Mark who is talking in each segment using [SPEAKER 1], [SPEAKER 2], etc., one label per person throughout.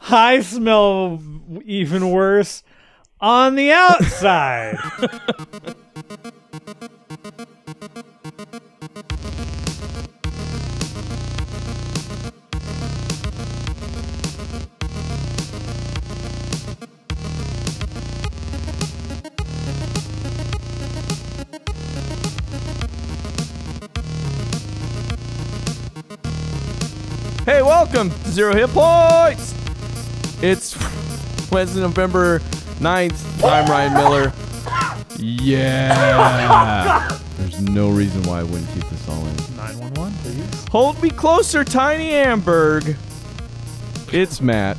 [SPEAKER 1] I smell even worse on the outside.
[SPEAKER 2] Hey, welcome to Zero Hit Points. It's Wednesday, November 9th. I'm Ryan Miller. Yeah. There's no reason why I wouldn't keep this all in.
[SPEAKER 1] 911, please.
[SPEAKER 2] Hold me closer, Tiny Amberg. It's Matt.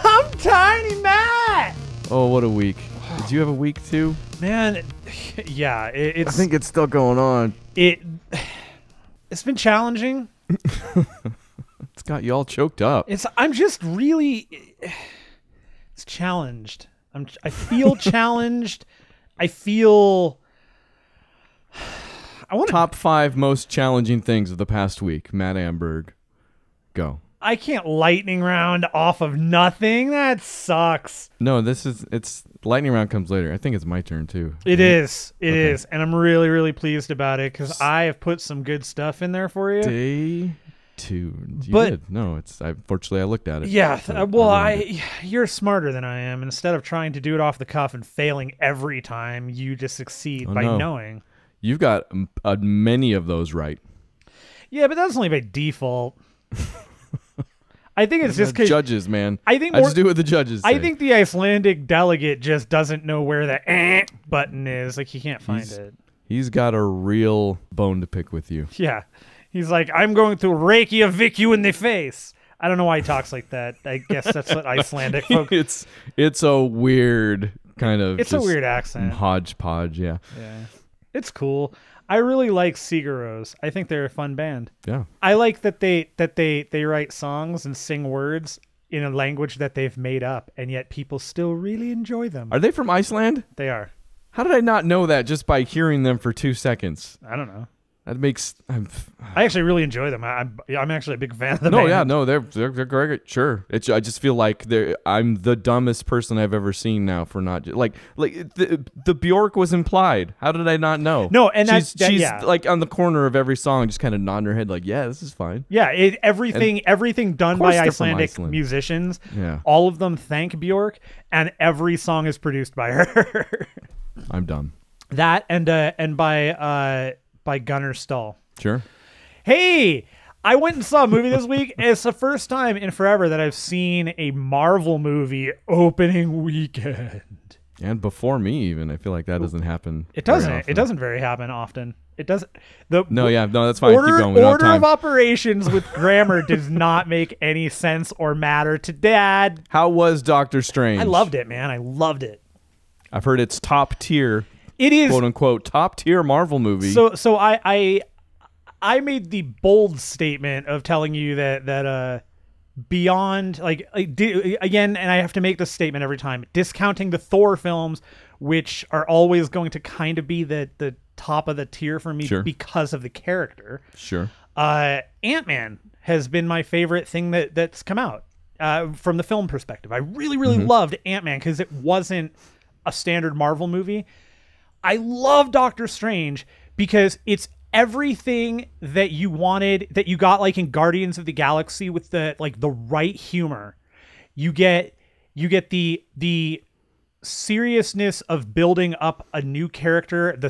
[SPEAKER 1] I'm Tiny Matt.
[SPEAKER 2] Oh, what a week. Did you have a week too?
[SPEAKER 1] Man, yeah,
[SPEAKER 2] I think it's still going on.
[SPEAKER 1] It's been challenging.
[SPEAKER 2] It's got you all choked up.
[SPEAKER 1] I'm just really it's challenged. I feel challenged. I feel
[SPEAKER 2] Top 5 most challenging things of the past week. Matt Amberg. Go.
[SPEAKER 1] I can't lightning round off of nothing. That sucks.
[SPEAKER 2] No, it's lightning round comes later. I think it's my turn too.
[SPEAKER 1] It is. It is. And I'm really, really pleased about it because I have put some good stuff in there for you.
[SPEAKER 2] Day 2. You did. No, fortunately I looked at it.
[SPEAKER 1] Yeah. You're smarter than I am. Instead of trying to do it off the cuff and failing every time, you just succeed by knowing. You've
[SPEAKER 2] got many of those right.
[SPEAKER 1] Yeah, but that's only by default. I think it's just because
[SPEAKER 2] judges, man.
[SPEAKER 1] I
[SPEAKER 2] just do what the judges say.
[SPEAKER 1] I think the Icelandic delegate just doesn't know where the button is. Like, he can't find it.
[SPEAKER 2] He's got a real bone to pick with you.
[SPEAKER 1] Yeah. He's like, I'm going to Reykjavik you in the face. I don't know why he talks like that. I guess that's what Icelandic folks...
[SPEAKER 2] It's a weird kind of...
[SPEAKER 1] It's a weird accent.
[SPEAKER 2] Hodgepodge, yeah.
[SPEAKER 1] Yeah. It's cool. I really like Sigaros. I think they're a fun band.
[SPEAKER 2] Yeah.
[SPEAKER 1] I like that they write songs and sing words in a language that they've made up, and yet people still really enjoy them.
[SPEAKER 2] Are they from Iceland?
[SPEAKER 1] They are.
[SPEAKER 2] How did I not know that just by hearing them for 2 seconds?
[SPEAKER 1] I don't know.
[SPEAKER 2] That makes...
[SPEAKER 1] I actually really enjoy them. I'm actually a big fan of them.
[SPEAKER 2] They're great. Sure. I just feel like I'm the dumbest person I've ever seen now for not... Like the Bjork was implied. How did I not know?
[SPEAKER 1] No, and
[SPEAKER 2] she's like on the corner of every song, just kind of nodding her head like, yeah, this is fine.
[SPEAKER 1] Yeah, everything done by Icelandic musicians, all of them thank Bjork, and every song is produced by her.
[SPEAKER 2] I'm done.
[SPEAKER 1] That and by Gunnar Stahl.
[SPEAKER 2] Sure.
[SPEAKER 1] Hey, I went and saw a movie this week. It's the first time in forever that I've seen a Marvel movie opening weekend.
[SPEAKER 2] And before me, even. I feel like that doesn't happen.
[SPEAKER 1] It doesn't. It doesn't very happen often. It doesn't.
[SPEAKER 2] No, that's fine. Keep going.
[SPEAKER 1] Order of operations with grammar does not make any sense or matter to Dad.
[SPEAKER 2] How was Doctor Strange?
[SPEAKER 1] I loved it, man. I loved it.
[SPEAKER 2] I've heard it's top tier.
[SPEAKER 1] It is,
[SPEAKER 2] quote unquote, top tier Marvel movie.
[SPEAKER 1] So I made the bold statement of telling you that beyond again, and I have to make this statement every time, discounting the Thor films, which are always going to kind of be the top of the tier for me because of the character.
[SPEAKER 2] Sure.
[SPEAKER 1] Ant-Man has been my favorite thing that's come out from the film perspective. I really, really loved Ant-Man because it wasn't a standard Marvel movie. I love Doctor Strange because it's everything that you wanted, that you got like in Guardians of the Galaxy with the right humor. You get the seriousness of building up a new character in a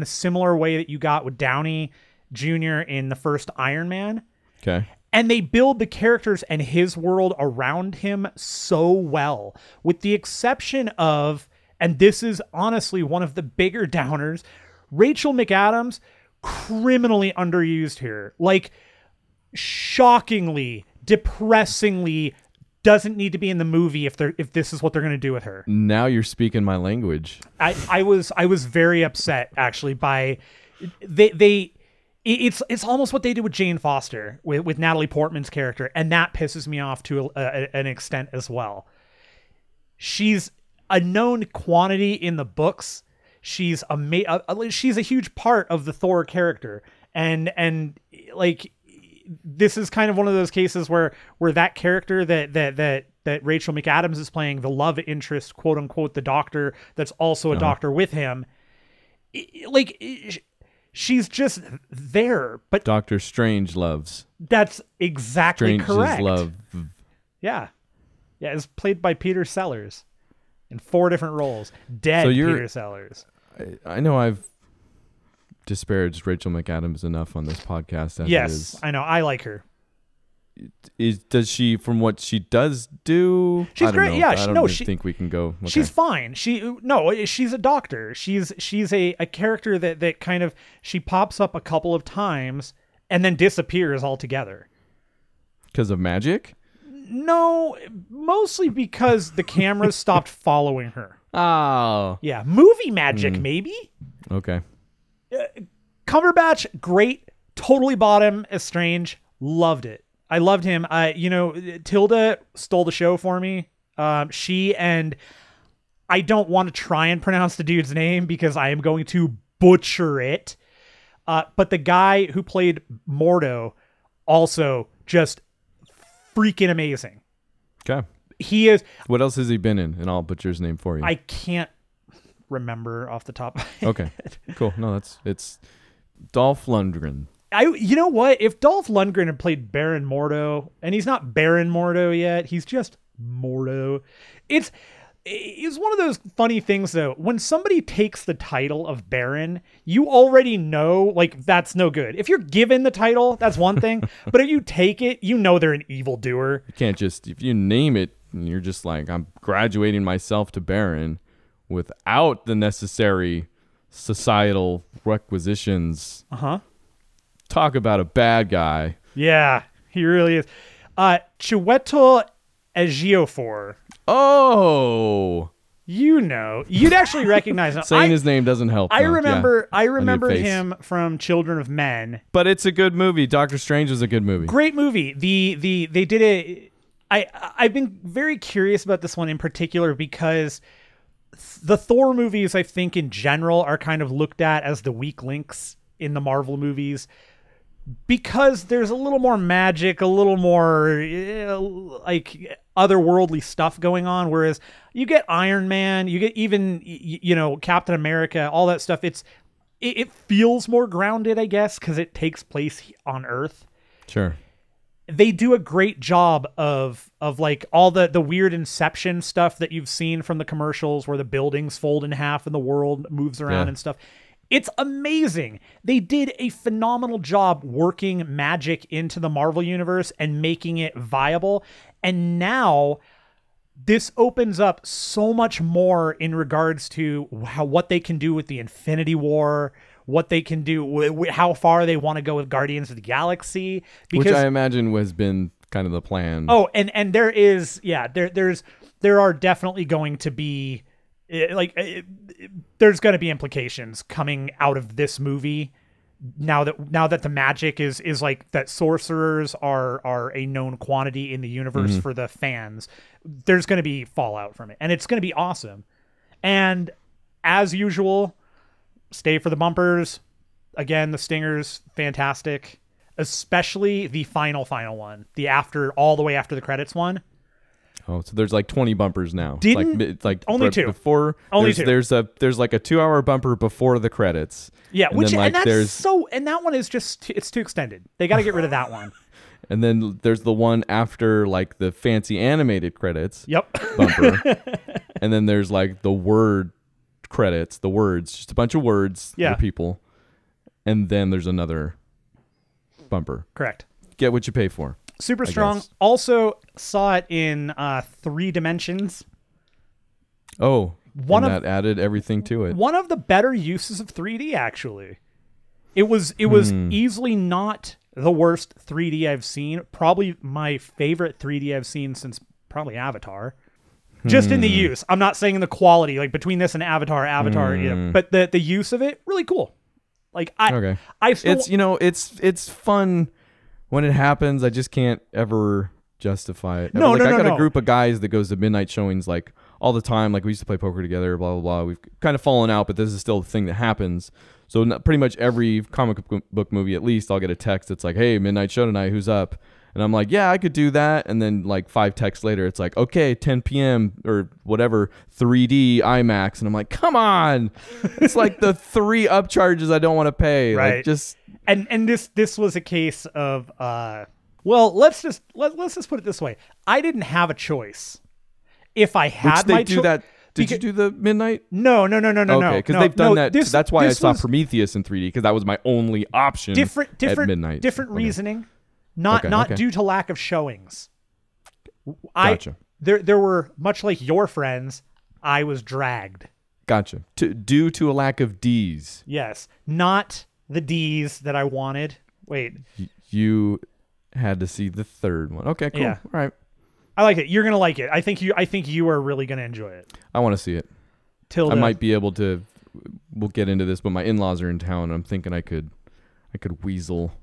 [SPEAKER 1] similar way that you got with Downey Jr. in the first Iron Man.
[SPEAKER 2] Okay.
[SPEAKER 1] And they build the characters and his world around him so well, with the exception of, and this is honestly one of the bigger downers, Rachel McAdams, criminally underused here. Like, shockingly, depressingly, doesn't need to be in the movie if this is what they're going to do with her.
[SPEAKER 2] Now you're speaking my language.
[SPEAKER 1] I was very upset actually by it's almost what they did with Jane Foster with Natalie Portman's character, and that pisses me off to an extent as well. She's a known quantity in the books. She's she's a huge part of the Thor character, and like this is kind of one of those cases where that character that Rachel McAdams is playing, the love interest, quote unquote, the doctor that's also a doctor with him, she's just there. But
[SPEAKER 2] Doctor Strange loves.
[SPEAKER 1] That's exactly correct.
[SPEAKER 2] Love.
[SPEAKER 1] Yeah. Yeah, it's played by Peter Sellers in 4 different roles. Peter Sellers.
[SPEAKER 2] I know I've disparaged Rachel McAdams enough on this podcast.
[SPEAKER 1] Yes, I know. I like her.
[SPEAKER 2] Does she, from what she does do?
[SPEAKER 1] She's great. Yeah,
[SPEAKER 2] I don't think we can go. Okay.
[SPEAKER 1] She's fine. She's a doctor. She's a character that kind of, she pops up a couple of times and then disappears altogether.
[SPEAKER 2] Because of magic?
[SPEAKER 1] No, mostly because the cameras stopped following her.
[SPEAKER 2] Oh.
[SPEAKER 1] Yeah, movie magic maybe.
[SPEAKER 2] Okay.
[SPEAKER 1] Cumberbatch, great. Totally bought him as Strange. Loved it. I loved him. Tilda stole the show for me. She and I don't want to try and pronounce the dude's name because I am going to butcher it. But the guy who played Mordo also just freaking amazing.
[SPEAKER 2] Okay.
[SPEAKER 1] He is.
[SPEAKER 2] What else has he been in? And I'll butcher his name for you.
[SPEAKER 1] I can't remember off the top of my
[SPEAKER 2] Okay.
[SPEAKER 1] head.
[SPEAKER 2] Cool. No, it's Dolph Lundgren.
[SPEAKER 1] You know what? If Dolph Lundgren had played Baron Mordo, and he's not Baron Mordo yet, he's just Mordo. It's one of those funny things though. When somebody takes the title of Baron, you already know like that's no good. If you're given the title, that's one thing. But if you take it, you know they're an evildoer.
[SPEAKER 2] You can't just, if you name it, and you're just like, I'm graduating myself to Baron without the necessary societal requisitions. Talk about a bad guy.
[SPEAKER 1] Yeah, he really is. Chiwetel Ejiofor.
[SPEAKER 2] Oh,
[SPEAKER 1] you'd actually recognize him.
[SPEAKER 2] Saying his name doesn't help.
[SPEAKER 1] I remember him from Children of Men.
[SPEAKER 2] But it's a good movie. Doctor Strange is a good movie.
[SPEAKER 1] Great movie. They did it. I've been very curious about this one in particular because the Thor movies, I think in general, are kind of looked at as the weak links in the Marvel movies. Because there's a little more magic, a little more like otherworldly stuff going on. Whereas you get Iron Man, you get even, Captain America, all that stuff. It feels more grounded, I guess, because it takes place on Earth.
[SPEAKER 2] Sure.
[SPEAKER 1] They do a great job of like all the weird Inception stuff that you've seen from the commercials where the buildings fold in half and the world moves around and stuff. It's amazing. They did a phenomenal job working magic into the Marvel universe and making it viable. And now this opens up so much more in regards to what they can do with the Infinity War, what they can do, how far they want to go with Guardians of the Galaxy. Because,
[SPEAKER 2] which I imagine has been kind of the plan.
[SPEAKER 1] Oh, and there is, there are definitely going to be there's going to be implications coming out of this movie now that the magic is like that sorcerers are a known quantity in the universe for the fans. There's going to be fallout from it, and it's going to be awesome. And as usual, stay for the bumpers. Again, the stingers, fantastic, especially the final one, all the way after the credits one.
[SPEAKER 2] Oh, so there's like 20 bumpers now. Like
[SPEAKER 1] only 2.
[SPEAKER 2] Before
[SPEAKER 1] only 2.
[SPEAKER 2] There's like a 2-hour bumper before the credits.
[SPEAKER 1] Yeah,
[SPEAKER 2] and
[SPEAKER 1] that one is just it's too extended. They got to get rid of that one.
[SPEAKER 2] And then there's the one after like the fancy animated credits.
[SPEAKER 1] Yep.
[SPEAKER 2] Bumper. And then there's like the word credits, the words, just a bunch of words for people. And then there's another bumper.
[SPEAKER 1] Correct.
[SPEAKER 2] Get what you pay for.
[SPEAKER 1] Super strong. Also saw it in 3 dimensions.
[SPEAKER 2] Oh, that added everything to it.
[SPEAKER 1] One of the better uses of 3D, actually. It was easily not the worst 3D I've seen. Probably my favorite 3D I've seen since probably Avatar. Just in the use. I'm not saying in the quality, like between this and Avatar, but the use of it, really cool. Like
[SPEAKER 2] it's fun. When it happens, I just can't ever justify it.
[SPEAKER 1] I
[SPEAKER 2] got a group of guys that goes to midnight showings like all the time. Like we used to play poker together, blah, blah, blah. We've kind of fallen out, but this is still the thing that happens. So pretty much every comic book movie, at least, I'll get a text that's like, hey, midnight show tonight, who's up? And I'm like, yeah, I could do that. And then like 5 texts later, it's like, okay, 10 p.m. or whatever, 3D IMAX. And I'm like, come on. It's like the 3 upcharges I don't want to pay.
[SPEAKER 1] Right.
[SPEAKER 2] Like, just...
[SPEAKER 1] And this was a case of, well, let's just put it this way. I didn't have a choice. If I had my choice...
[SPEAKER 2] Did you do the midnight?
[SPEAKER 1] No.
[SPEAKER 2] Okay, because they've done that. That's why I saw Prometheus in 3D, because that was my only option at midnight.
[SPEAKER 1] Different reasoning, not due to lack of showings.
[SPEAKER 2] Gotcha.
[SPEAKER 1] There were, much like your friends, I was dragged.
[SPEAKER 2] Gotcha. Due to a lack of Ds.
[SPEAKER 1] Yes, not the Ds that I wanted. Wait.
[SPEAKER 2] You had to see the third one. Okay, cool. Yeah. All right.
[SPEAKER 1] I like it. You're gonna like it. I think you are really gonna enjoy it.
[SPEAKER 2] I want to see it. I might be able to. We'll get into this, but my in-laws are in town, and I'm thinking I could weasel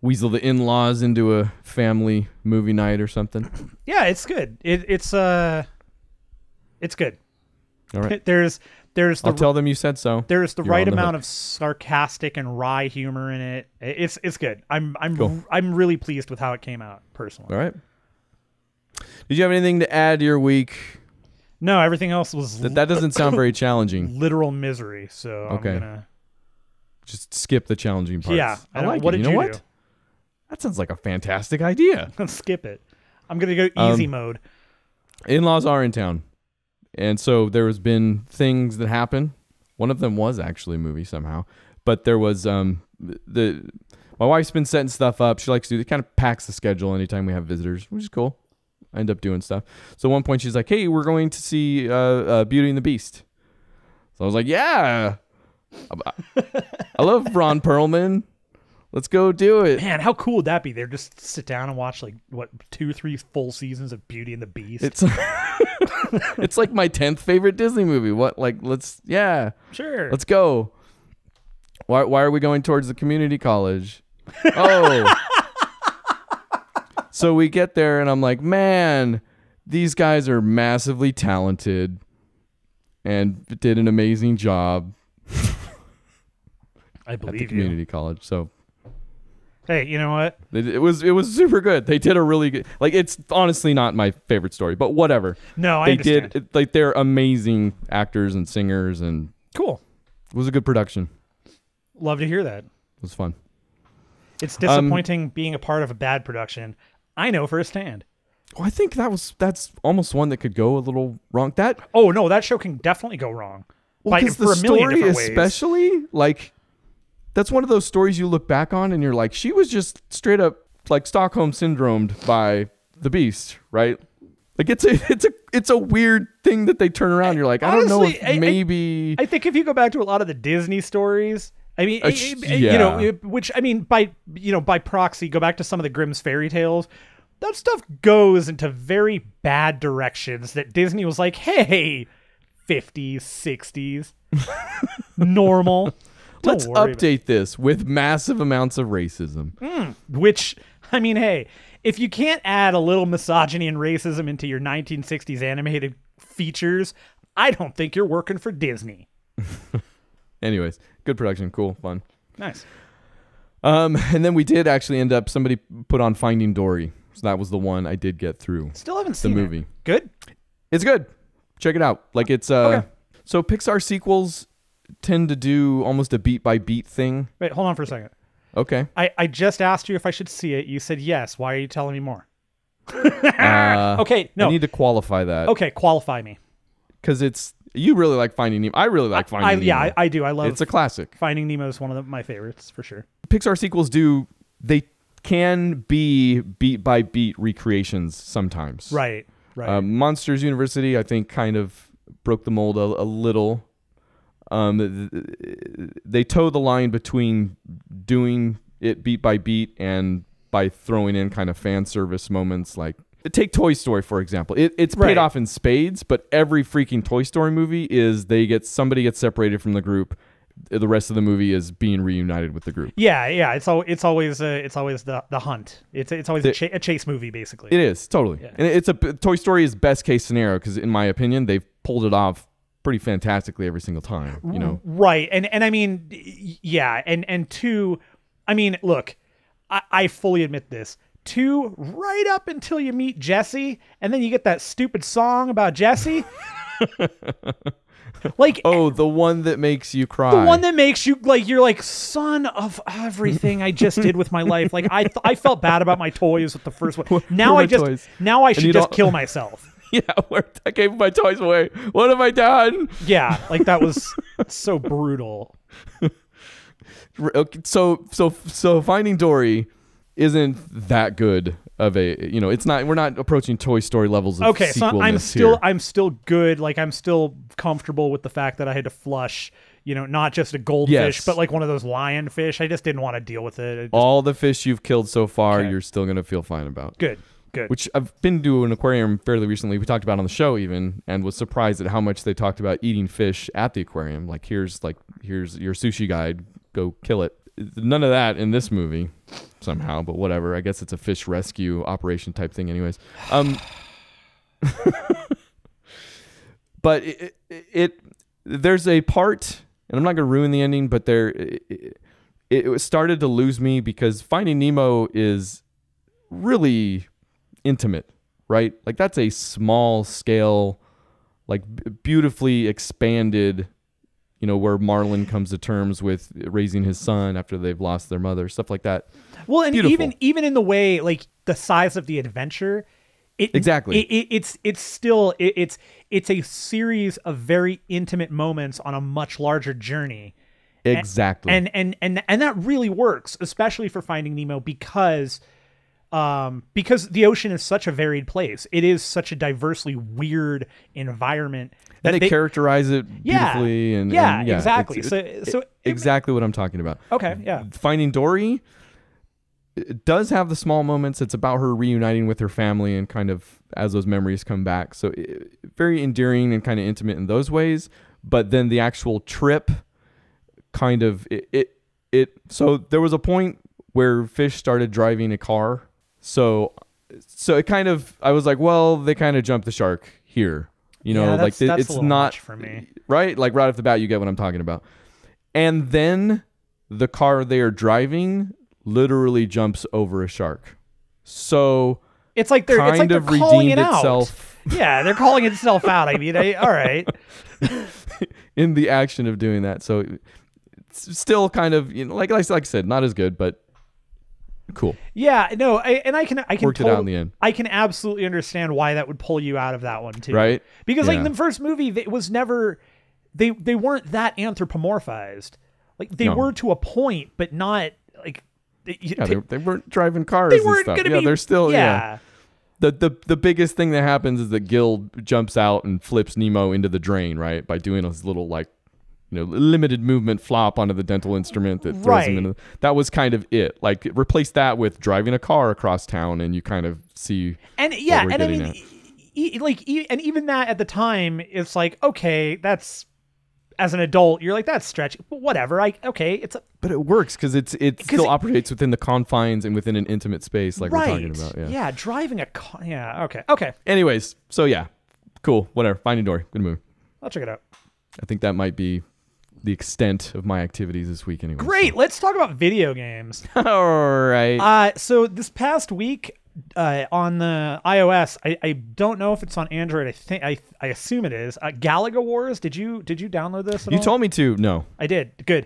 [SPEAKER 2] the in-laws into a family movie night or something.
[SPEAKER 1] Yeah, it's good. It's good.
[SPEAKER 2] All right.
[SPEAKER 1] There's
[SPEAKER 2] I'll tell them you said so.
[SPEAKER 1] There's the right amount of sarcastic and wry humor in it. It's good. I'm really pleased with how it came out personally.
[SPEAKER 2] All right. Did you have anything to add to your week?
[SPEAKER 1] No, everything else was...
[SPEAKER 2] That doesn't sound very challenging.
[SPEAKER 1] Literal misery, so okay. I'm going to...
[SPEAKER 2] Just skip the challenging parts.
[SPEAKER 1] Yeah.
[SPEAKER 2] I like it. You know what? That sounds like a fantastic idea.
[SPEAKER 1] Skip it. I'm going to go easy mode.
[SPEAKER 2] In-laws are in town. And so there has been things that happen. One of them was actually a movie somehow. But there was... my wife's been setting stuff up. She likes to do... It kind of packs the schedule anytime we have visitors, which is cool. I end up doing stuff. So at one point she's like, hey, we're going to see Beauty and the Beast. So I was like, yeah. I love Ron Perlman. Let's go do it.
[SPEAKER 1] Man, how cool would that be? They're just sit down and watch like, what, 2-3 full seasons of Beauty and the Beast?
[SPEAKER 2] It's like my 10th favorite Disney movie. What? Like,
[SPEAKER 1] Sure.
[SPEAKER 2] Let's go. Why are we going towards the community college? Oh. So we get there, and I'm like, man, these guys are massively talented and did an amazing job.
[SPEAKER 1] I believe
[SPEAKER 2] at the community college. So,
[SPEAKER 1] hey, you know what?
[SPEAKER 2] It was super good. They did a really good. Like, it's honestly not my favorite story, but whatever.
[SPEAKER 1] No, I understand.
[SPEAKER 2] They're amazing actors and singers, and
[SPEAKER 1] cool.
[SPEAKER 2] It was a good production.
[SPEAKER 1] Love to hear that.
[SPEAKER 2] It was fun.
[SPEAKER 1] It's disappointing being a part of a bad production. I know firsthand.
[SPEAKER 2] Well, I think that's almost one that could go a little wrong. That
[SPEAKER 1] show can definitely go wrong.
[SPEAKER 2] Well, because the story, especially, like, that's one of those stories you look back on and you're like, she was just straight up like Stockholm syndromed by the Beast, right? Like, it's a weird thing that they turn around. You're like, I don't know if maybe.
[SPEAKER 1] I think if you go back to a lot of the Disney stories. I mean, you know, which I mean, by proxy, go back to some of the Grimm's fairy tales. That stuff goes into very bad directions that Disney was like, hey, 50s, 60s, normal.
[SPEAKER 2] Let's update this with massive amounts of racism.
[SPEAKER 1] Which, I mean, hey, if you can't add a little misogyny and racism into your 1960s animated features, I don't think you're working for Disney.
[SPEAKER 2] Anyways, good production, cool, fun.
[SPEAKER 1] Nice.
[SPEAKER 2] And then we did actually end up, somebody put on Finding Dory. So that was the one I did get through.
[SPEAKER 1] Still haven't seen
[SPEAKER 2] the movie.
[SPEAKER 1] Good?
[SPEAKER 2] It's good. Check it out. Like, it's okay. So Pixar sequels tend to do almost a beat by beat thing.
[SPEAKER 1] Wait, hold on for a second.
[SPEAKER 2] Okay.
[SPEAKER 1] I just asked you if I should see it. You said yes. Why are you telling me more? Okay, no.
[SPEAKER 2] I need to qualify that.
[SPEAKER 1] Okay, qualify me.
[SPEAKER 2] Because you really like Finding Nemo. I really like Finding Nemo.
[SPEAKER 1] Yeah, I do. I love it.
[SPEAKER 2] It's a classic.
[SPEAKER 1] Finding Nemo is one of my favorites, for sure.
[SPEAKER 2] Pixar sequels they can be beat by beat recreations sometimes.
[SPEAKER 1] Right.
[SPEAKER 2] Monsters University, I think, kind of broke the mold a little. They toe the line between doing it beat by beat and by throwing in kind of fan service moments. Like, take Toy Story, for example. It's paid off in spades, but every freaking Toy Story movie is somebody gets separated from the group. The rest of the movie is being reunited with the group. Yeah. It's always the hunt. It's always a chase movie, basically. It is totally, and Toy Story is best case scenario because, in my opinion, they've pulled it off pretty fantastically every single time, you know?
[SPEAKER 1] Right. And I mean, yeah. And two, I mean, look, I fully admit this. Two, right up until you meet Jesse, and then you get that stupid song about Jesse. Like,
[SPEAKER 2] oh, the one that makes you cry.
[SPEAKER 1] The one that makes you like, you're like, son of everything I just did with my life. Like I felt bad about my toys with the first one. Now I should just kill myself.
[SPEAKER 2] Yeah, I gave my toys away. What have I done?
[SPEAKER 1] Yeah, like that was so brutal.
[SPEAKER 2] So Finding Dory isn't that good of a, you know, it's not, we're not approaching Toy Story levels of
[SPEAKER 1] okay, so
[SPEAKER 2] here.
[SPEAKER 1] I'm still good. Like I'm still comfortable with the fact that I had to flush, you know, not just a goldfish, but like one of those lionfish. I just didn't want to deal with it.
[SPEAKER 2] All the fish you've killed so far, you're still going to feel fine about.
[SPEAKER 1] Good.
[SPEAKER 2] Which I've been to an aquarium fairly recently. We talked about on the show even, and was surprised at how much they talked about eating fish at the aquarium. Like here's your sushi guide, go kill it. None of that in this movie somehow, but whatever. I guess it's a fish rescue operation type thing anyways. But there's a part, and I'm not going to ruin the ending, but it started to lose me because Finding Nemo is really intimate, right? Like that's a small scale, like beautifully expanded, you know, where Marlin comes to terms with raising his son after they've lost their mother, stuff like that.
[SPEAKER 1] Well, and
[SPEAKER 2] beautiful.
[SPEAKER 1] even in the way, like the size of the adventure, it's still a series of very intimate moments on a much larger journey.
[SPEAKER 2] Exactly.
[SPEAKER 1] And that really works, especially for Finding Nemo because the ocean is such a varied place. It is such a diversely weird environment.
[SPEAKER 2] And they characterize it beautifully.
[SPEAKER 1] Yeah, exactly.
[SPEAKER 2] Exactly what I'm talking about.
[SPEAKER 1] Okay, yeah.
[SPEAKER 2] Finding Dory, it does have the small moments. It's about her reuniting with her family and kind of as those memories come back. So very endearing and kind of intimate in those ways. But then the actual trip kind of, so there was a point where fish started driving a car. So it kind of, I was like, well, they kind of jumped the shark here. You know, like it's not
[SPEAKER 1] much for me,
[SPEAKER 2] right? Like right off the bat, you get what I'm talking about. And then the car they are driving literally jumps over a shark. So
[SPEAKER 1] it's like they're calling it itself. Out. Yeah, they're calling itself out. I mean, all right.
[SPEAKER 2] In the action of doing that, so it's still kind of, you know, like I said, not as good, but cool.
[SPEAKER 1] Yeah, no, I can
[SPEAKER 2] worked it out in the end.
[SPEAKER 1] I can absolutely understand why that would pull you out of that one too,
[SPEAKER 2] right?
[SPEAKER 1] Because like in the first movie, it was never they weren't that anthropomorphized. Like they were to a point, but not like
[SPEAKER 2] they weren't driving cars. They weren't and stuff. Yeah, they're still The biggest thing that happens is that Gil jumps out and flips Nemo into the drain, right? By doing his little like, you know, limited movement flop onto the dental instrument that throws him into. That was kind of it. Like replace that with driving a car across town, and you kind of see.
[SPEAKER 1] And yeah, and I mean, and even that at the time, it's like, okay, that's, as an adult, you're like, that's stretching, but whatever. But
[SPEAKER 2] it works because it still operates within the confines and within an intimate space, like we're talking about.
[SPEAKER 1] Yeah, driving a car. Yeah, okay.
[SPEAKER 2] Anyways, so yeah, cool. Whatever. Finding Dory, good movie.
[SPEAKER 1] I'll check it out.
[SPEAKER 2] I think that might be the extent of my activities this week anyway.
[SPEAKER 1] Great. Let's talk about video games.
[SPEAKER 2] All right.
[SPEAKER 1] So this past week on the iOS, I don't know if it's on Android. I assume it is. Galaga Wars. Did you download this at all?
[SPEAKER 2] You told me to. No.
[SPEAKER 1] I did. Good.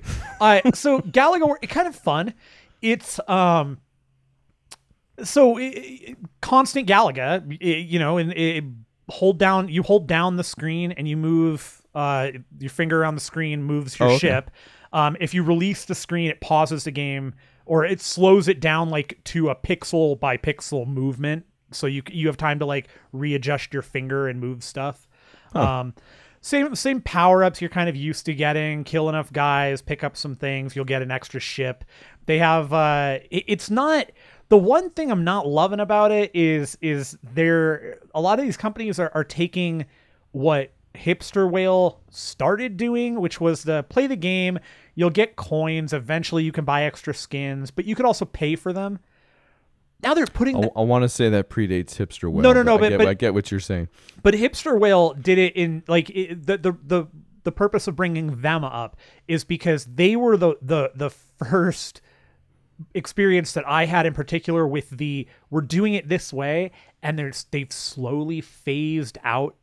[SPEAKER 1] So Galaga Wars, it's kind of fun. It's constant Galaga, you know, and you hold down the screen and you move your finger around the screen moves your ship. If you release the screen, it pauses the game, or it slows it down like to a pixel by pixel movement, so you have time to like readjust your finger and move stuff. Same power-ups you're kind of used to getting. Kill enough guys, pick up some things, you'll get an extra ship. They have it's not, the one thing I'm not loving about it is a lot of these companies are taking what Hipster Whale started doing, which was to play the game, you'll get coins, eventually you can buy extra skins, but you could also pay for them. now they're putting.
[SPEAKER 2] I want to say that predates Hipster Whale.
[SPEAKER 1] No.
[SPEAKER 2] I get what you're saying.
[SPEAKER 1] But Hipster Whale did it in like the purpose of bringing them up is because they were the first experience that I had in particular with we're doing it this way, and they've slowly phased out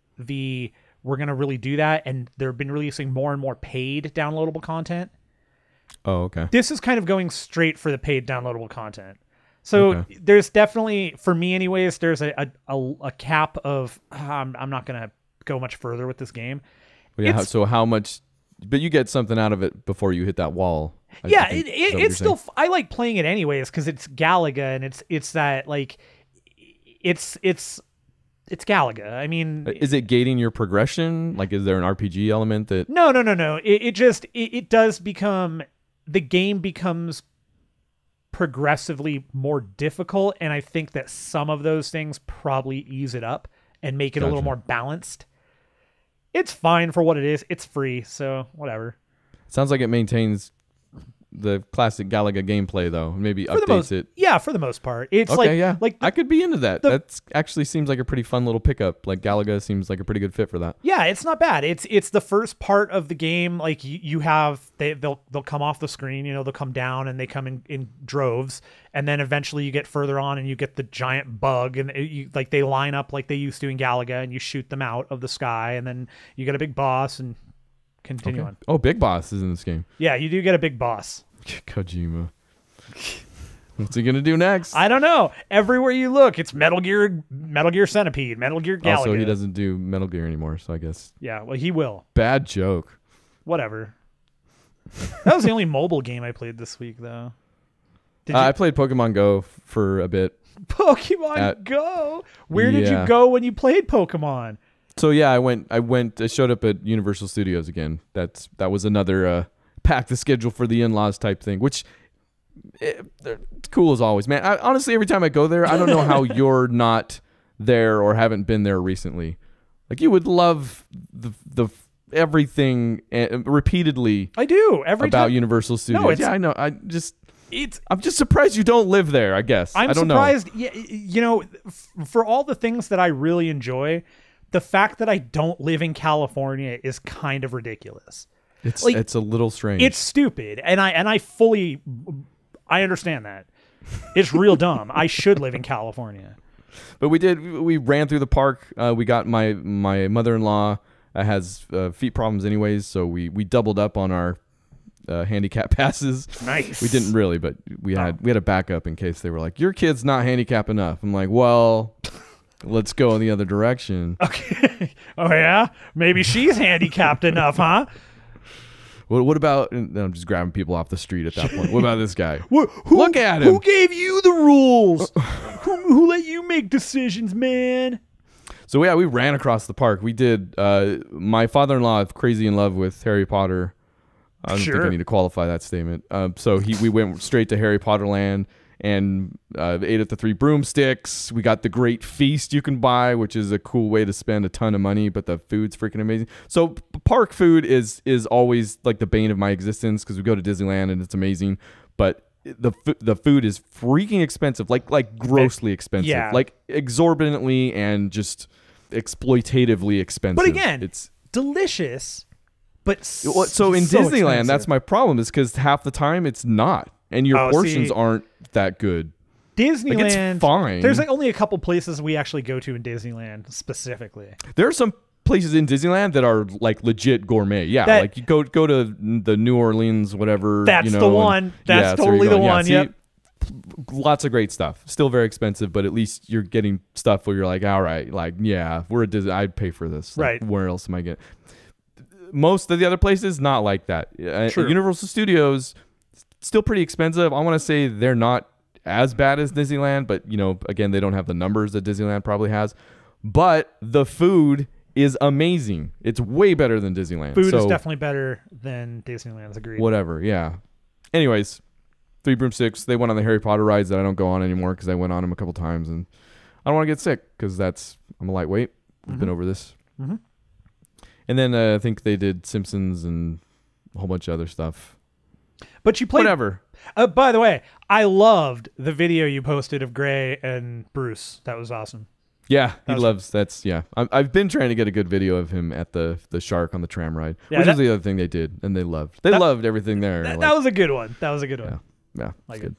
[SPEAKER 1] we're going to really do that, and they've been releasing more and more paid downloadable content.
[SPEAKER 2] Oh, okay.
[SPEAKER 1] This is kind of going straight for the paid downloadable content. So there's definitely, for me anyways, there's a cap of, I'm not going to go much further with this game.
[SPEAKER 2] Well, yeah, so how much, but you get something out of it before you hit that wall.
[SPEAKER 1] It's still, I like playing it anyways because it's Galaga, and it's that like, it's Galaga. I mean,
[SPEAKER 2] is it gating your progression? Like, is there an RPG element that?
[SPEAKER 1] No. It does become, the game becomes progressively more difficult, and I think that some of those things probably ease it up and make it a little more balanced. It's fine for what it is. It's free, so whatever.
[SPEAKER 2] Sounds like it maintains the classic Galaga gameplay, though. Maybe updates it.
[SPEAKER 1] Yeah, for the most part. It's
[SPEAKER 2] I could be into that. That actually seems like a pretty fun little pickup. Like Galaga seems like a pretty good fit for that.
[SPEAKER 1] Yeah, it's not bad. It's the first part of the game. Like you have, they'll come off the screen. You know, they'll come down and they come in droves, and then eventually you get further on and you get the giant bug, and they line up like they used to in Galaga, and you shoot them out of the sky, and then you get a big boss and continue on.
[SPEAKER 2] Oh, Big Boss is in this game.
[SPEAKER 1] Yeah, you do get a big boss.
[SPEAKER 2] Kojima. What's he gonna do next?
[SPEAKER 1] I don't know. Everywhere you look, it's Metal Gear Centipede, Metal Gear Galaga.
[SPEAKER 2] Also, he doesn't do Metal Gear anymore, so I guess.
[SPEAKER 1] Yeah, well, he will.
[SPEAKER 2] Bad joke.
[SPEAKER 1] Whatever. That was the only mobile game I played this week, though.
[SPEAKER 2] I played Pokemon Go for a bit.
[SPEAKER 1] Pokemon Go? Where did you go when you played Pokemon?
[SPEAKER 2] So yeah, I showed up at Universal Studios again. That was another pack the schedule for the in-laws type thing, which they're cool as always, man. Honestly, every time I go there, I don't know how you're not there or haven't been there recently. Like, you would love the everything repeatedly.
[SPEAKER 1] I do every
[SPEAKER 2] about
[SPEAKER 1] time.
[SPEAKER 2] Universal Studios.
[SPEAKER 1] No,
[SPEAKER 2] yeah, I know. I'm just surprised you don't live there. I guess
[SPEAKER 1] I'm
[SPEAKER 2] I don't
[SPEAKER 1] surprised.
[SPEAKER 2] know.
[SPEAKER 1] Yeah, you know, for all the things that I really enjoy, the fact that I don't live in California is kind of ridiculous.
[SPEAKER 2] It's a little strange.
[SPEAKER 1] It's stupid, and I understand that. It's real dumb. I should live in California.
[SPEAKER 2] But we ran through the park. We got my mother-in-law has feet problems anyways, so we doubled up on our handicap passes.
[SPEAKER 1] Nice.
[SPEAKER 2] We didn't really, but we had a backup in case they were like, your kid's not handicapped enough. I'm like, well, let's go in the other direction.
[SPEAKER 1] Okay. Oh yeah, maybe she's handicapped enough, huh?
[SPEAKER 2] What about? And I'm just grabbing people off the street at that point. What about this guy?
[SPEAKER 1] Look
[SPEAKER 2] at him.
[SPEAKER 1] Who gave you the rules? who let you make decisions, man?
[SPEAKER 2] So yeah, we ran across the park. We did. My father-in-law is crazy in love with Harry Potter. I don't think I need to qualify that statement. So we went straight to Harry Potter Land and ate at the Three Broomsticks. We got the Great Feast you can buy, which is a cool way to spend a ton of money, but the food's freaking amazing. So park food is always like the bane of my existence because we go to Disneyland and it's amazing, but the food is freaking expensive, like grossly expensive, like exorbitantly and just exploitatively expensive.
[SPEAKER 1] But again, it's delicious. But so
[SPEAKER 2] in Disneyland,
[SPEAKER 1] expensive.
[SPEAKER 2] That's my problem, is because half the time it's not. And your portions aren't that good.
[SPEAKER 1] Disneyland,
[SPEAKER 2] like, it's fine.
[SPEAKER 1] There's like only a couple places we actually go to in Disneyland specifically.
[SPEAKER 2] There are some places in Disneyland that are like legit gourmet. Yeah, like you go to the New Orleans, whatever.
[SPEAKER 1] That's the one. That's totally the one. Yep.
[SPEAKER 2] Lots of great stuff. Still very expensive, but at least you're getting stuff where you're like, all right, like we're at Disney. I'd pay for this. Like,
[SPEAKER 1] right.
[SPEAKER 2] Where else am I getting? Most of the other places, not like that. Universal Studios. Still pretty expensive. I want to say they're not as bad as Disneyland, but again, they don't have the numbers that Disneyland probably has. But the food is amazing. It's way better than Disneyland.
[SPEAKER 1] Food is definitely better than Disneyland's. Agreed.
[SPEAKER 2] Whatever. Yeah. Anyways, Three Broomsticks. They went on the Harry Potter rides that I don't go on anymore because I went on them a couple times and I don't want to get sick because I'm a lightweight. We've been over this. Mm-hmm. And then I think they did Simpsons and a whole bunch of other stuff.
[SPEAKER 1] But you played
[SPEAKER 2] whatever.
[SPEAKER 1] By the way, I loved the video you posted of Gray and Bruce. That was awesome.
[SPEAKER 2] Yeah, he loves that's yeah. I've been trying to get a good video of him at the shark on the tram ride, which is the other thing they did, and they loved. They loved everything there.
[SPEAKER 1] That was a good one. That was a good one.
[SPEAKER 2] Yeah, like good.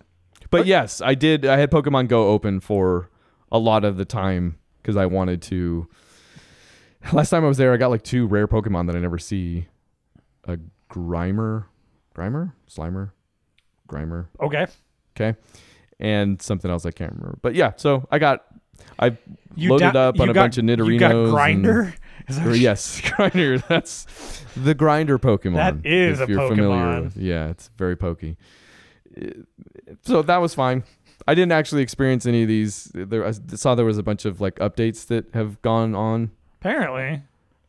[SPEAKER 2] But yes, I did. I had Pokemon Go open for a lot of the time because I wanted to. Last time I was there, I got like 2 rare Pokemon that I never see. A Grimer, Slimer. Okay, and something else I can't remember. But yeah, so I loaded up on a bunch of Nidorinos.
[SPEAKER 1] You got Grinder?
[SPEAKER 2] Yes, Grinder. That's the Grinder Pokemon.
[SPEAKER 1] That is
[SPEAKER 2] if
[SPEAKER 1] a
[SPEAKER 2] you're
[SPEAKER 1] Pokemon.
[SPEAKER 2] Familiar with. Yeah, it's very pokey. So that was fine. I didn't actually experience any of these. I saw there was a bunch of like updates that have gone on.
[SPEAKER 1] Apparently.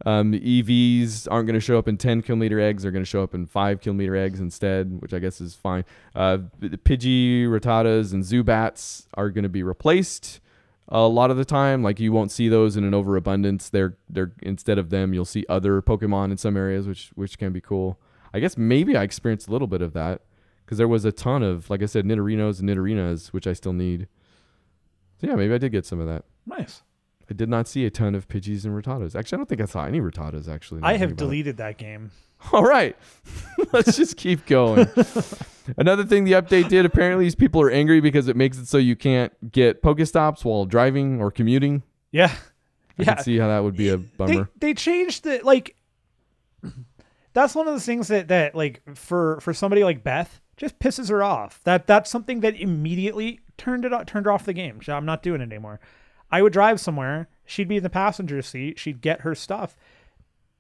[SPEAKER 2] EVs aren't going to show up in 10 kilometer eggs. They're going to show up in 5 kilometer eggs instead, which I guess is fine. The Pidgey, Rattatas, and Zubats are going to be replaced a lot of the time. Like you won't see those in an overabundance. They're instead of them, you'll see other Pokemon in some areas, which can be cool. I guess maybe I experienced a little bit of that because there was a ton of, like I said, Nidorinos and Nidorinas, which I still need. So yeah, maybe I did get some of that.
[SPEAKER 1] Nice.
[SPEAKER 2] I did not see a ton of Pidgeys and Rattatas. Actually, I don't think I saw any Rattatas, actually.
[SPEAKER 1] I have deleted that game.
[SPEAKER 2] All right. Let's just keep going. Another thing the update did, apparently, is people are angry because it makes it so you can't get Pokestops while driving or commuting.
[SPEAKER 1] Yeah.
[SPEAKER 2] I can see how that would be a bummer.
[SPEAKER 1] They changed the, like, that's one of the things that like, for somebody like Beth, just pisses her off. That's something that immediately turned her off the game. I'm not doing it anymore. I would drive somewhere. She'd be in the passenger seat. She'd get her stuff.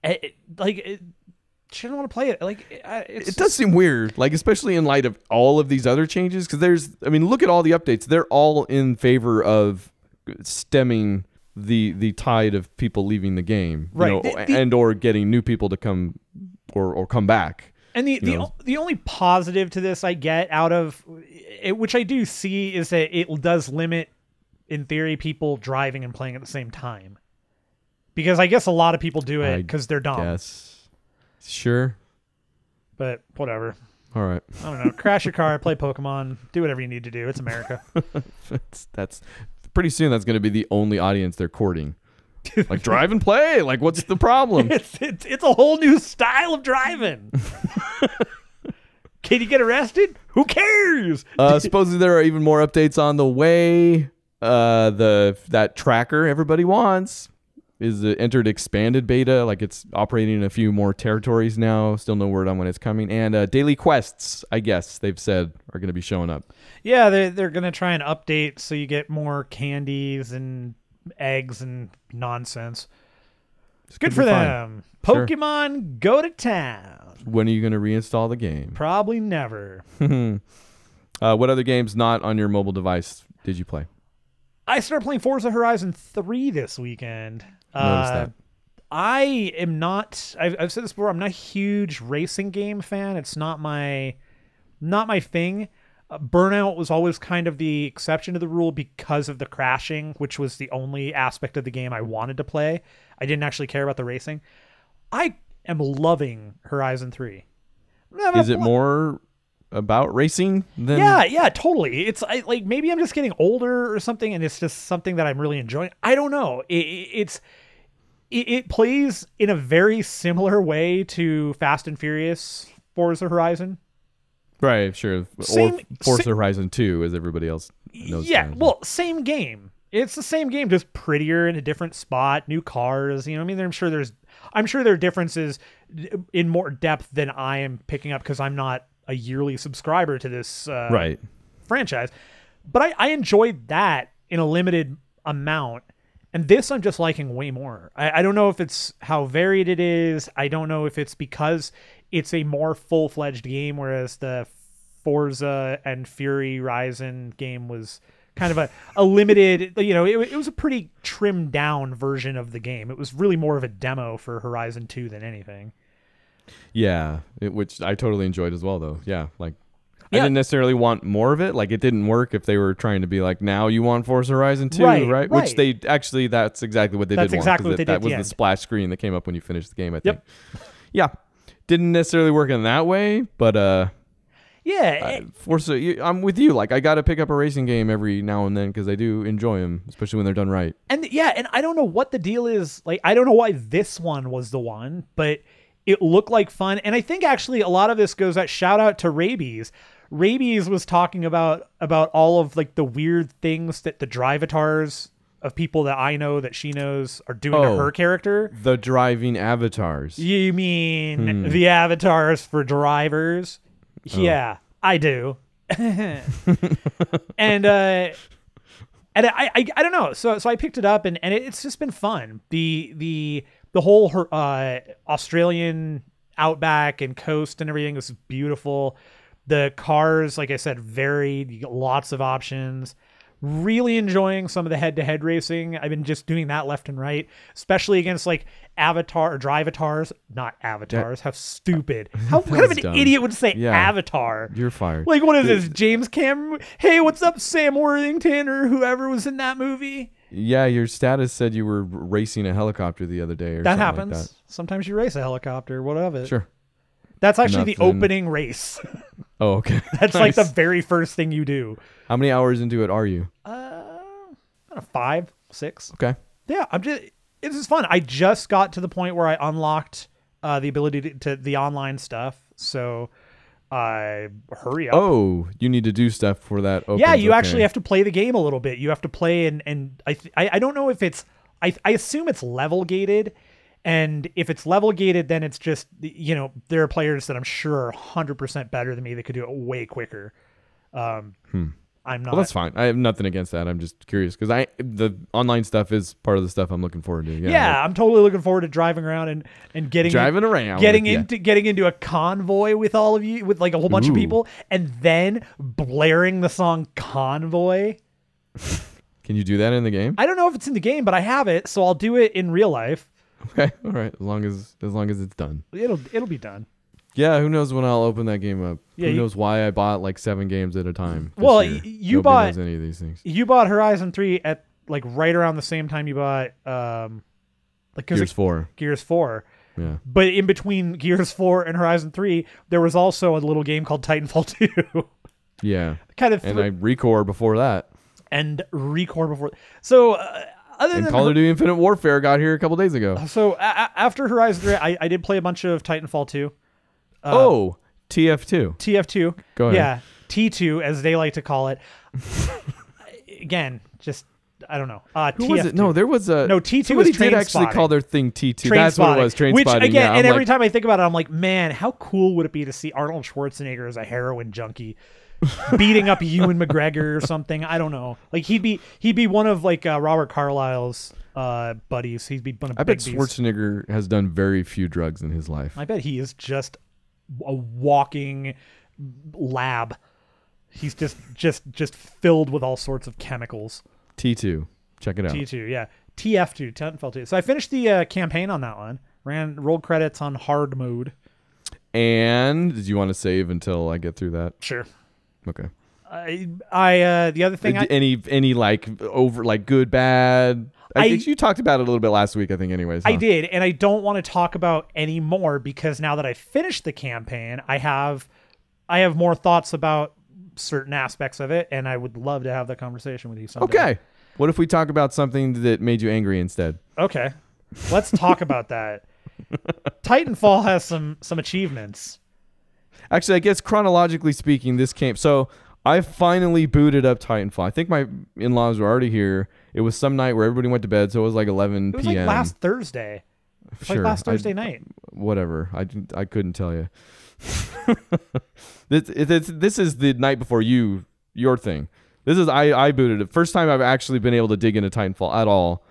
[SPEAKER 1] She didn't want to play it. Like
[SPEAKER 2] it does seem weird, like especially in light of all of these other changes. Because look at all the updates. They're all in favor of stemming the tide of people leaving the game,
[SPEAKER 1] right?
[SPEAKER 2] And or getting new people to come or come back.
[SPEAKER 1] And the only positive to this I get out of it, which I do see, is that it does limit, in theory, people driving and playing at the same time. Because I guess a lot of people do it because they're dumb.
[SPEAKER 2] Yes. Sure.
[SPEAKER 1] But whatever.
[SPEAKER 2] All right.
[SPEAKER 1] I don't know. Crash your car, play Pokemon, do whatever you need to do. It's America.
[SPEAKER 2] That's pretty soon that's going to be the only audience they're courting. Like, drive and play. Like, what's the problem?
[SPEAKER 1] It's a whole new style of driving. Can you get arrested? Who cares?
[SPEAKER 2] Supposedly there are even more updates on the way. That tracker everybody wants is entered expanded beta. Like it's operating in a few more territories now. Still no word on when it's coming. And daily quests, I guess they've said, are going to be showing up.
[SPEAKER 1] Yeah, they're going to try and update so you get more candies and eggs and nonsense. It's good for them. Fun. Pokemon, sure. Go to town.
[SPEAKER 2] When are you going to reinstall the game?
[SPEAKER 1] Probably never.
[SPEAKER 2] What other games not on your mobile device did you play?
[SPEAKER 1] I started playing Forza Horizon 3 this weekend.
[SPEAKER 2] Noticed that.
[SPEAKER 1] I am not. I've said this before. I'm not a huge racing game fan. It's not my thing. Burnout was always kind of the exception to the rule because of the crashing, which was the only aspect of the game I wanted to play. I didn't actually care about the racing. I am loving Horizon 3.
[SPEAKER 2] Is it more about racing than...
[SPEAKER 1] Yeah, totally. It's like maybe I'm just getting older or something, and it's just something that I'm really enjoying. I don't know. It plays in a very similar way to Fast and Furious Forza Horizon.
[SPEAKER 2] Right, sure. Or Forza Horizon 2, as everybody else knows.
[SPEAKER 1] Yeah, well, same game. It's the same game, just prettier in a different spot, new cars. You know, I mean, I'm sure there are differences in more depth than I am picking up because I'm not a yearly subscriber to this franchise. But I enjoyed that in a limited amount. And this I'm just liking way more. I don't know if it's how varied it is. I don't know if it's because it's a more full-fledged game, whereas the Forza and Fury Horizon game was kind of a limited, it was a pretty trimmed down version of the game. It was really more of a demo for Horizon 2 than anything.
[SPEAKER 2] Yeah, which I totally enjoyed as well, though. Yeah, I didn't necessarily want more of it. Like, it didn't work if they were trying to be like, now you want Forza Horizon 2, right? Which they actually, that's exactly what they did want. That's exactly what they did. That was the splash screen that came up when you finished the game, I think. Yeah, didn't necessarily work in that way, but
[SPEAKER 1] Yeah.
[SPEAKER 2] Forza, I'm with you. Like, I got to pick up a racing game every now and then because I do enjoy them, especially when they're done right.
[SPEAKER 1] And I don't know what the deal is. Like, I don't know why this one was the one, but it looked like fun. And I think actually a lot of this goes out, shout out to Rabies. Rabies was talking about all of like the weird things that the drivatars of people that I know that she knows are doing to her character.
[SPEAKER 2] The driving avatars.
[SPEAKER 1] You mean the avatars for drivers? Yeah, I do. And I don't know. So I picked it up and it's just been fun. The whole Australian outback and coast and everything was beautiful. The cars, like I said, varied. You get lots of options. Really enjoying some of the head-to-head racing. I've been just doing that left and right, especially against like avatar or drivatars, not avatars. How stupid! How kind of an
[SPEAKER 2] dumb.
[SPEAKER 1] Idiot would say avatar?
[SPEAKER 2] You're fired.
[SPEAKER 1] Like, what is this? James Cameron? Hey, what's up, Sam Worthington or whoever was in that movie?
[SPEAKER 2] Yeah, your status said you were racing a helicopter the other day. Or
[SPEAKER 1] that
[SPEAKER 2] something
[SPEAKER 1] happens.
[SPEAKER 2] Like that.
[SPEAKER 1] Sometimes you race a helicopter. What of it?
[SPEAKER 2] Sure.
[SPEAKER 1] That's actually the opening race.
[SPEAKER 2] Oh, okay.
[SPEAKER 1] That's like the very first thing you do.
[SPEAKER 2] How many hours into it are you?
[SPEAKER 1] 5, 6.
[SPEAKER 2] Okay.
[SPEAKER 1] Yeah, this is fun. I just got to the point where I unlocked the ability to the online stuff. So hurry up.
[SPEAKER 2] Oh, you need to do stuff for that.
[SPEAKER 1] Yeah, you actually have to play the game a little bit. You have to play and I don't know if it's, I assume it's level gated. And if it's level gated, then it's just, there are players that I'm sure are 100% better than me that could do it way quicker. I'm not.
[SPEAKER 2] Well, that's fine. I have nothing against that. I'm just curious because the online stuff is part of the stuff I'm looking forward to.
[SPEAKER 1] Yeah, I'm totally looking forward to driving around and getting into a convoy with all of you, with like a whole bunch of people, and then blaring the song Convoy.
[SPEAKER 2] Can you do that in the game?
[SPEAKER 1] I don't know if it's in the game, but I have it, so I'll do it in real life.
[SPEAKER 2] Okay, all right. As long as it's done,
[SPEAKER 1] it'll be done.
[SPEAKER 2] Yeah, who knows when I'll open that game up?
[SPEAKER 1] Yeah,
[SPEAKER 2] who knows why I bought like 7 games at a time?
[SPEAKER 1] Well,
[SPEAKER 2] you
[SPEAKER 1] Nobody
[SPEAKER 2] bought any of these things.
[SPEAKER 1] You bought Horizon 3 at like right around the same time you bought
[SPEAKER 2] Gears 4.
[SPEAKER 1] Gears 4.
[SPEAKER 2] Yeah.
[SPEAKER 1] But in between Gears 4 and Horizon 3, there was also a little game called Titanfall 2.
[SPEAKER 2] Yeah.
[SPEAKER 1] Kind of.
[SPEAKER 2] And I Recore before that.
[SPEAKER 1] So. Other
[SPEAKER 2] and
[SPEAKER 1] than
[SPEAKER 2] Call of Duty Infinite Warfare got here a couple days ago.
[SPEAKER 1] So after Horizon 3, I did play a bunch of Titanfall 2.
[SPEAKER 2] TF2.
[SPEAKER 1] TF2.
[SPEAKER 2] Go ahead.
[SPEAKER 1] Yeah, T2 as they like to call it. Again, just I don't know.
[SPEAKER 2] Who
[SPEAKER 1] TF2.
[SPEAKER 2] was it? No, there was a
[SPEAKER 1] T2.
[SPEAKER 2] Somebody
[SPEAKER 1] was
[SPEAKER 2] did actually call their thing T2. That's what it was. Train
[SPEAKER 1] Which
[SPEAKER 2] spotting.
[SPEAKER 1] again,
[SPEAKER 2] yeah,
[SPEAKER 1] and every time I think about it, I'm like, man, how cool would it be to see Arnold Schwarzenegger as a heroin junkie? Beating up Ewan McGregor or something. I don't know. Like he'd be one of like Robert Carlyle's buddies. He'd be one of
[SPEAKER 2] I bet Schwarzenegger has done very few drugs in his life.
[SPEAKER 1] I bet he is just a walking lab. He's just filled with all sorts of chemicals.
[SPEAKER 2] T2. Check it out.
[SPEAKER 1] T2, yeah. TF2, Titanfall 2. So I finished the campaign on that one. Rolled credits on hard mode.
[SPEAKER 2] And did you want to save until I get through that?
[SPEAKER 1] Sure.
[SPEAKER 2] Okay.
[SPEAKER 1] The other thing
[SPEAKER 2] any like over like good bad. I think you talked about it a little bit last week. I think anyways.
[SPEAKER 1] I did, and I don't want to talk about any more because now that I finished the campaign, I have more thoughts about certain aspects of it, and I would love to have that conversation with you someday.
[SPEAKER 2] Okay. What if we talk about something that made you angry instead?
[SPEAKER 1] Okay. Let's talk about that. Titanfall has some achievements.
[SPEAKER 2] Actually, I guess chronologically speaking, this came. So I finally booted up Titanfall. I think my in-laws were already here. It was some night where everybody went to bed, so it was like 11 p.m.
[SPEAKER 1] It was like last Thursday. Like last Thursday night.
[SPEAKER 2] Whatever. I couldn't tell you. This is the night before your thing. This is I booted it. First time I've actually been able to dig into Titanfall at all,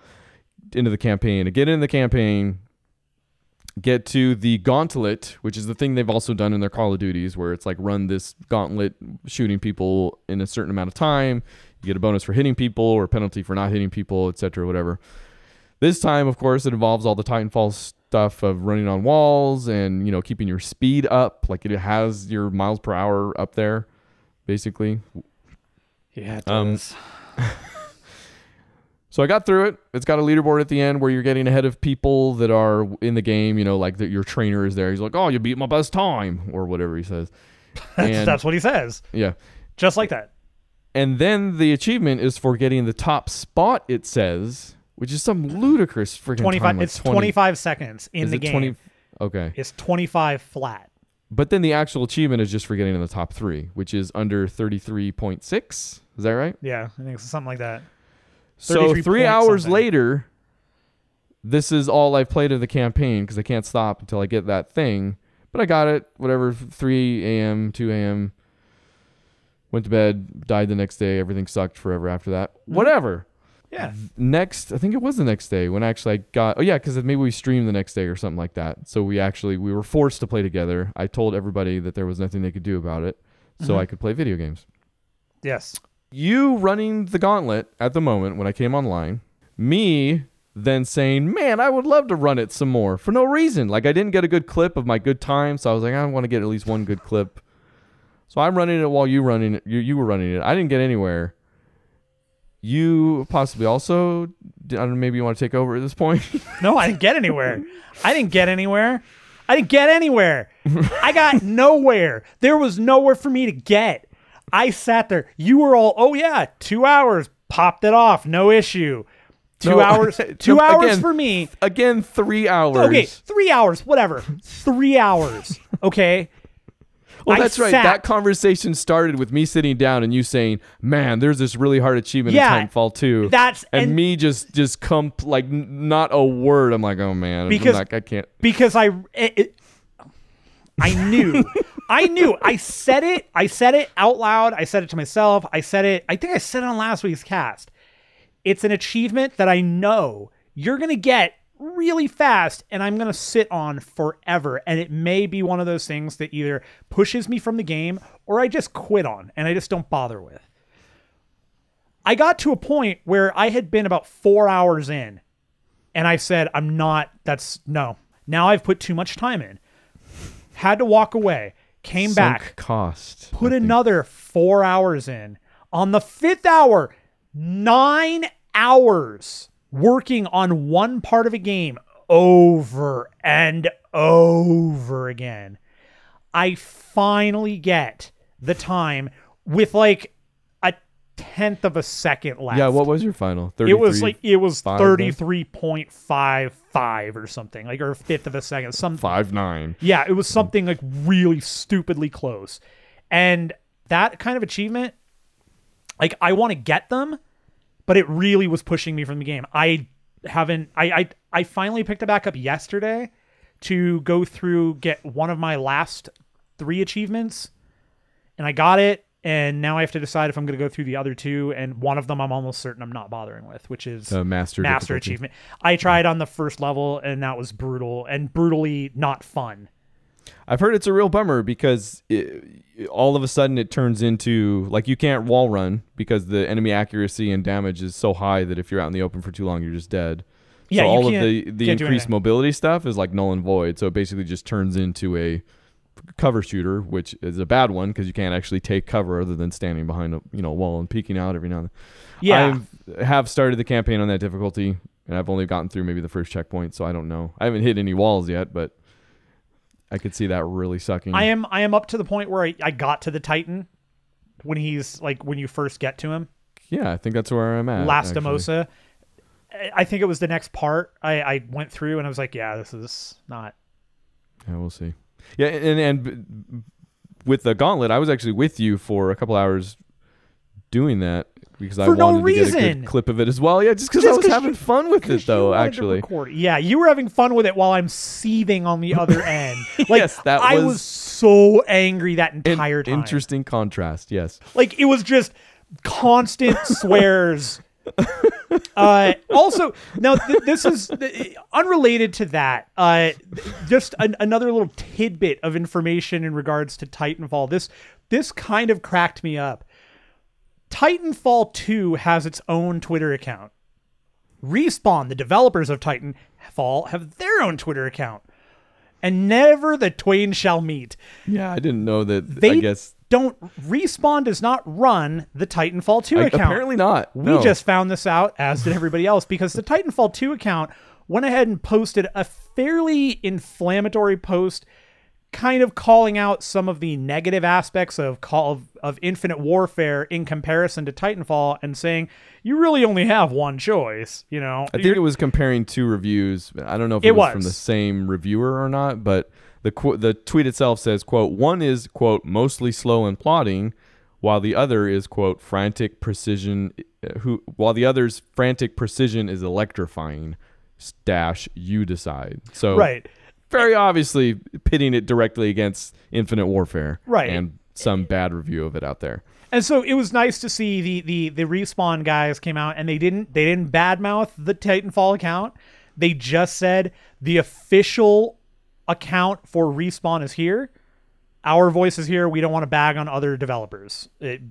[SPEAKER 2] into the campaign. To get into the campaign, get to the gauntlet, which is the thing they've also done in their Call of Duties, where it's like run this gauntlet shooting people in a certain amount of time. You get a bonus for hitting people or a penalty for not hitting people, etc., whatever. This time, of course, it involves all the Titanfall stuff of running on walls and, keeping your speed up. Like it has your miles per hour up there, basically.
[SPEAKER 1] Yeah, it does.
[SPEAKER 2] So I got through it. It's got a leaderboard at the end where you're getting ahead of people that are in the game. Like your trainer is there. He's like, "Oh, you beat my best time," or whatever he says.
[SPEAKER 1] That's what he says.
[SPEAKER 2] Yeah.
[SPEAKER 1] Just like that.
[SPEAKER 2] And then the achievement is for getting the top spot, it says, which is some ludicrous freaking
[SPEAKER 1] 25.
[SPEAKER 2] time. Like
[SPEAKER 1] it's 25 seconds in the game.
[SPEAKER 2] 20, okay.
[SPEAKER 1] It's 25 flat.
[SPEAKER 2] But then the actual achievement is just for getting in the top 3, which is under 33.6. Is that right?
[SPEAKER 1] Yeah, I think it's something like that.
[SPEAKER 2] So 3 hours later, this is all I've played of the campaign because I can't stop until I get that thing. But I got it, whatever, 3 a.m., 2 a.m., went to bed, died the next day. Everything sucked forever after that. Whatever.
[SPEAKER 1] Yeah.
[SPEAKER 2] Next, I think it was the next day when actually I got, because maybe we streamed the next day or something like that. So we were forced to play together. I told everybody that there was nothing they could do about it, so I could play video games.
[SPEAKER 1] Yes.
[SPEAKER 2] You running the gauntlet at the moment when I came online, me then saying, man, I would love to run it some more for no reason. Like I didn't get a good clip of my good time, so I was like, I want to get at least one good clip. So I'm running it while you were running it. I didn't get anywhere. You possibly also, I don't know, maybe you want to take over at this point?
[SPEAKER 1] No, I didn't get anywhere. I got nowhere. There was nowhere for me to get. I sat there. You were all, 2 hours. Popped it off. No issue. 2 hours. 2 hours
[SPEAKER 2] again,
[SPEAKER 1] for me.
[SPEAKER 2] Again, 3 hours.
[SPEAKER 1] Okay, 3 hours. Whatever. 3 hours. Okay.
[SPEAKER 2] Well, that's right. That conversation started with me sitting down and you saying, man, there's this really hard achievement in Titanfall 2. And me just not a word. I'm like, oh man.
[SPEAKER 1] Because
[SPEAKER 2] I can't.
[SPEAKER 1] Because I knew. I said it out loud. I said it to myself. I think I said it on last week's cast. It's an achievement that I know you're going to get really fast and I'm going to sit on forever. And it may be one of those things that either pushes me from the game or I just quit on and I just don't bother with. I got to a point where I had been about 4 hours in and I said, no. Now I've put too much time in. Had to walk away. Came back.
[SPEAKER 2] Cost.
[SPEAKER 1] Put another 4 hours in. On the 5th hour, 9 hours working on one part of a game over and over again. I finally get the time with like a 1/10 of a second left.
[SPEAKER 2] Yeah, what was your final? 33,
[SPEAKER 1] it was 33.55 or something, like, or a 1/5 of a second.
[SPEAKER 2] 5.9.
[SPEAKER 1] Yeah, it was something like really stupidly close. And that kind of achievement, like, I want to get them, but it really was pushing me from the game. I finally picked it back up yesterday to go through, get one of my last 3 achievements, and I got it. And now I have to decide if I'm going to go through the other 2, and one of them I'm almost certain I'm not bothering with, which is
[SPEAKER 2] the master
[SPEAKER 1] achievement. I tried on the first level, and that was brutal and brutally not fun.
[SPEAKER 2] I've heard it's a real bummer because all of a sudden it turns into, like, you can't wall run because the enemy accuracy and damage is so high that if you're out in the open for too long, you're just dead.
[SPEAKER 1] Yeah,
[SPEAKER 2] so all of the increased mobility stuff is like null and void. So it basically just turns into a cover shooter, which is a bad one because you can't actually take cover other than standing behind a wall and peeking out every now and then.
[SPEAKER 1] Yeah,
[SPEAKER 2] I have started the campaign on that difficulty, and I've only gotten through maybe the first checkpoint, so I don't know. I haven't hit any walls yet, but I could see that really sucking.
[SPEAKER 1] I am up to the point where I got to the Titan when he's like, when you first get to him.
[SPEAKER 2] Yeah, I think that's where I'm at.
[SPEAKER 1] Lastimosa. I think it was the next part I went through and I was like, yeah, this is not.
[SPEAKER 2] Yeah, we'll see. Yeah, and with the gauntlet, I was actually with you for a couple hours doing that because I wanted to get a good clip of it as well. Yeah, just because I was having fun with it, though, actually.
[SPEAKER 1] Yeah, you were having fun with it while I'm seething on the other end. Like,
[SPEAKER 2] yes,
[SPEAKER 1] I was so angry that entire time.
[SPEAKER 2] Interesting contrast, yes.
[SPEAKER 1] Like, it was just constant swears. Also, now this is unrelated to that. Just another little tidbit of information in regards to Titanfall. This kind of cracked me up. Titanfall 2 has its own Twitter account. Respawn, the developers of Titanfall, have their own Twitter account. And never the twain shall meet.
[SPEAKER 2] Yeah, I didn't know that. I guess
[SPEAKER 1] Respawn does not run the Titanfall 2 account.
[SPEAKER 2] Apparently not.
[SPEAKER 1] We just found this out, as did everybody else, because the Titanfall 2 account went ahead and posted a fairly inflammatory post kind of calling out some of the negative aspects of Infinite Warfare in comparison to Titanfall and saying you really only have one choice. You know,
[SPEAKER 2] I think it was comparing two reviews. I don't know if it was from the same reviewer or not, but the tweet itself says, quote, one is, quote, mostly slow and plodding, while the other is, quote, frantic precision. While the other's frantic precision is electrifying. - you decide. So
[SPEAKER 1] right.
[SPEAKER 2] Very obviously pitting it directly against Infinite Warfare,
[SPEAKER 1] right,
[SPEAKER 2] and some bad review of it out there.
[SPEAKER 1] And so it was nice to see the Respawn guys came out and they didn't badmouth the Titanfall account. They just said the official account for Respawn is here. Our voice is here. We don't want to bag on other developers.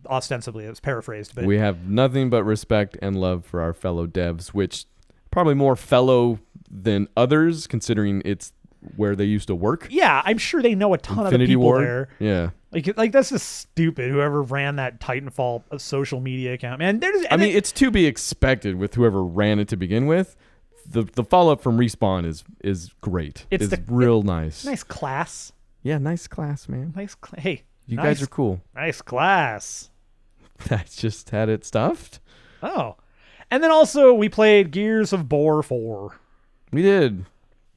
[SPEAKER 1] Ostensibly, it's paraphrased, but
[SPEAKER 2] we have nothing but respect and love for our fellow devs, which probably more fellow than others, considering it's where they used to work.
[SPEAKER 1] Yeah, I'm sure they know a ton of the people there.
[SPEAKER 2] Yeah.
[SPEAKER 1] Like that's just stupid. Whoever ran that Titanfall social media account, man.
[SPEAKER 2] I mean, it's to be expected with whoever ran it to begin with. The follow up from Respawn is great. It's real nice.
[SPEAKER 1] Nice class.
[SPEAKER 2] Yeah, nice class, man.
[SPEAKER 1] Hey,
[SPEAKER 2] you guys are cool.
[SPEAKER 1] Nice class.
[SPEAKER 2] I just had it stuffed.
[SPEAKER 1] Oh, and then also we played Gears of War 4.
[SPEAKER 2] We did.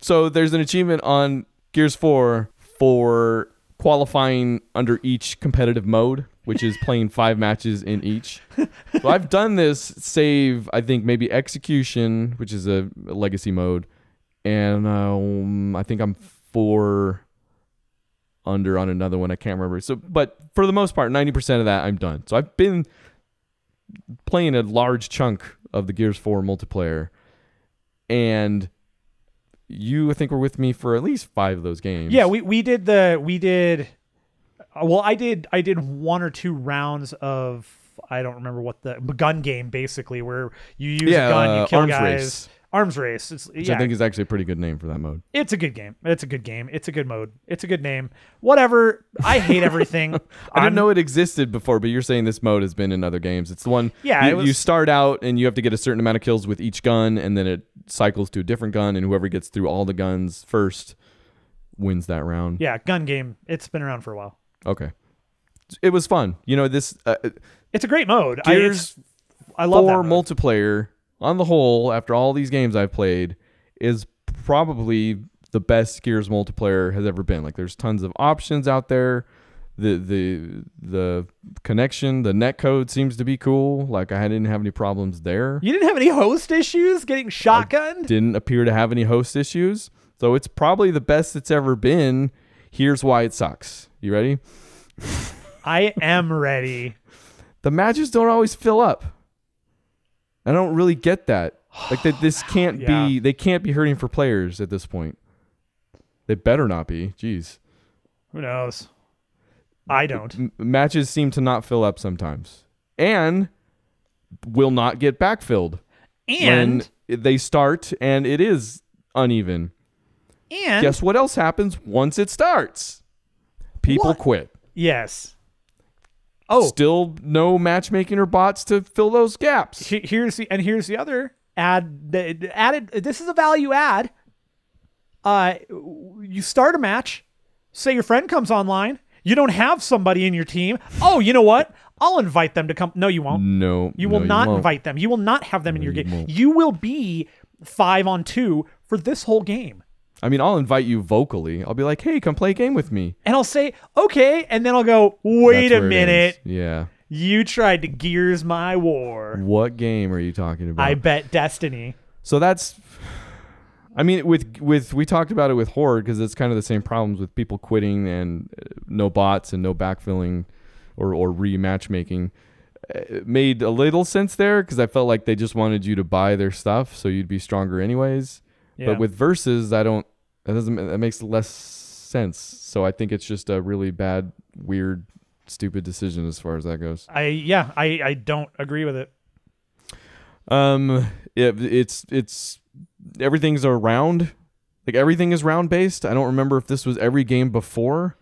[SPEAKER 2] So there's an achievement on Gears 4 for qualifying under each competitive mode, which is playing 5 matches in each. So I've done this save, I think maybe Execution, which is a legacy mode, and I think I'm 4 under on another one. I can't remember. So, but for the most part, 90% of that I'm done. So I've been playing a large chunk of the Gears 4 multiplayer, and you, I think, were with me for at least 5 of those games.
[SPEAKER 1] Yeah, we did. Well, I did 1 or 2 rounds of, I don't remember what the gun game, basically, where you use a gun, you kill
[SPEAKER 2] Arms
[SPEAKER 1] guys.
[SPEAKER 2] Race.
[SPEAKER 1] Arms Race.
[SPEAKER 2] Which I think is actually a pretty good name for that mode.
[SPEAKER 1] It's a good game. It's a good game. It's a good mode. It's a good name. Whatever. I hate everything.
[SPEAKER 2] I didn't know it existed before, but you're saying this mode has been in other games. It's the one you start out and you have to get a certain amount of kills with each gun, and then it cycles to a different gun, and whoever gets through all the guns first wins that round.
[SPEAKER 1] Yeah, gun game. It's been around for a while.
[SPEAKER 2] Okay. It was fun. You know, this...
[SPEAKER 1] it's a great mode.
[SPEAKER 2] Gears
[SPEAKER 1] I love that
[SPEAKER 2] 4
[SPEAKER 1] mode.
[SPEAKER 2] multiplayer, on the whole, after all these games I've played, is probably the best Gears multiplayer has ever been. Like, there's tons of options out there. The connection, the netcode seems to be cool. Like, I didn't have any problems there.
[SPEAKER 1] You didn't have any host issues getting shotgunned?
[SPEAKER 2] Didn't appear to have any host issues. So it's probably the best it's ever been. Here's why it sucks. You ready?
[SPEAKER 1] I am ready.
[SPEAKER 2] The matches don't always fill up. I don't really get that. Like, this can't be... They can't be hurting for players at this point. They better not be. Jeez.
[SPEAKER 1] Who knows? I don't.
[SPEAKER 2] Matches seem to not fill up sometimes. And will not get backfilled.
[SPEAKER 1] And...
[SPEAKER 2] when they start and it is uneven.
[SPEAKER 1] And...
[SPEAKER 2] guess what else happens once it starts? People quit. Yes. Oh, still no matchmaking or bots to fill those gaps.
[SPEAKER 1] Here's the other added. This is a value add. You start a match. Say your friend comes online. You don't have somebody in your team. Oh, you know what? I'll invite them to come. No, you won't.
[SPEAKER 2] No,
[SPEAKER 1] you will not invite them. You will not have them in your game. You will be 5-on-2 for this whole game.
[SPEAKER 2] I mean, I'll invite you vocally. I'll be like, hey, come play a game with me.
[SPEAKER 1] And I'll say, okay. And then I'll go, wait a minute.
[SPEAKER 2] Yeah.
[SPEAKER 1] You tried to Gears my war.
[SPEAKER 2] What game are you talking about?
[SPEAKER 1] I bet Destiny.
[SPEAKER 2] So that's, I mean, we talked about it with Horde because it's kind of the same problems with people quitting and no bots and no backfilling or rematchmaking. It made a little sense there because I felt like they just wanted you to buy their stuff so you'd be stronger anyways. Yeah. But with Versus, that makes less sense. So I think it's just a really bad, weird, stupid decision as far as that goes.
[SPEAKER 1] I don't agree with it.
[SPEAKER 2] It's everything's around, like everything is round based. I don't remember if this was every game before,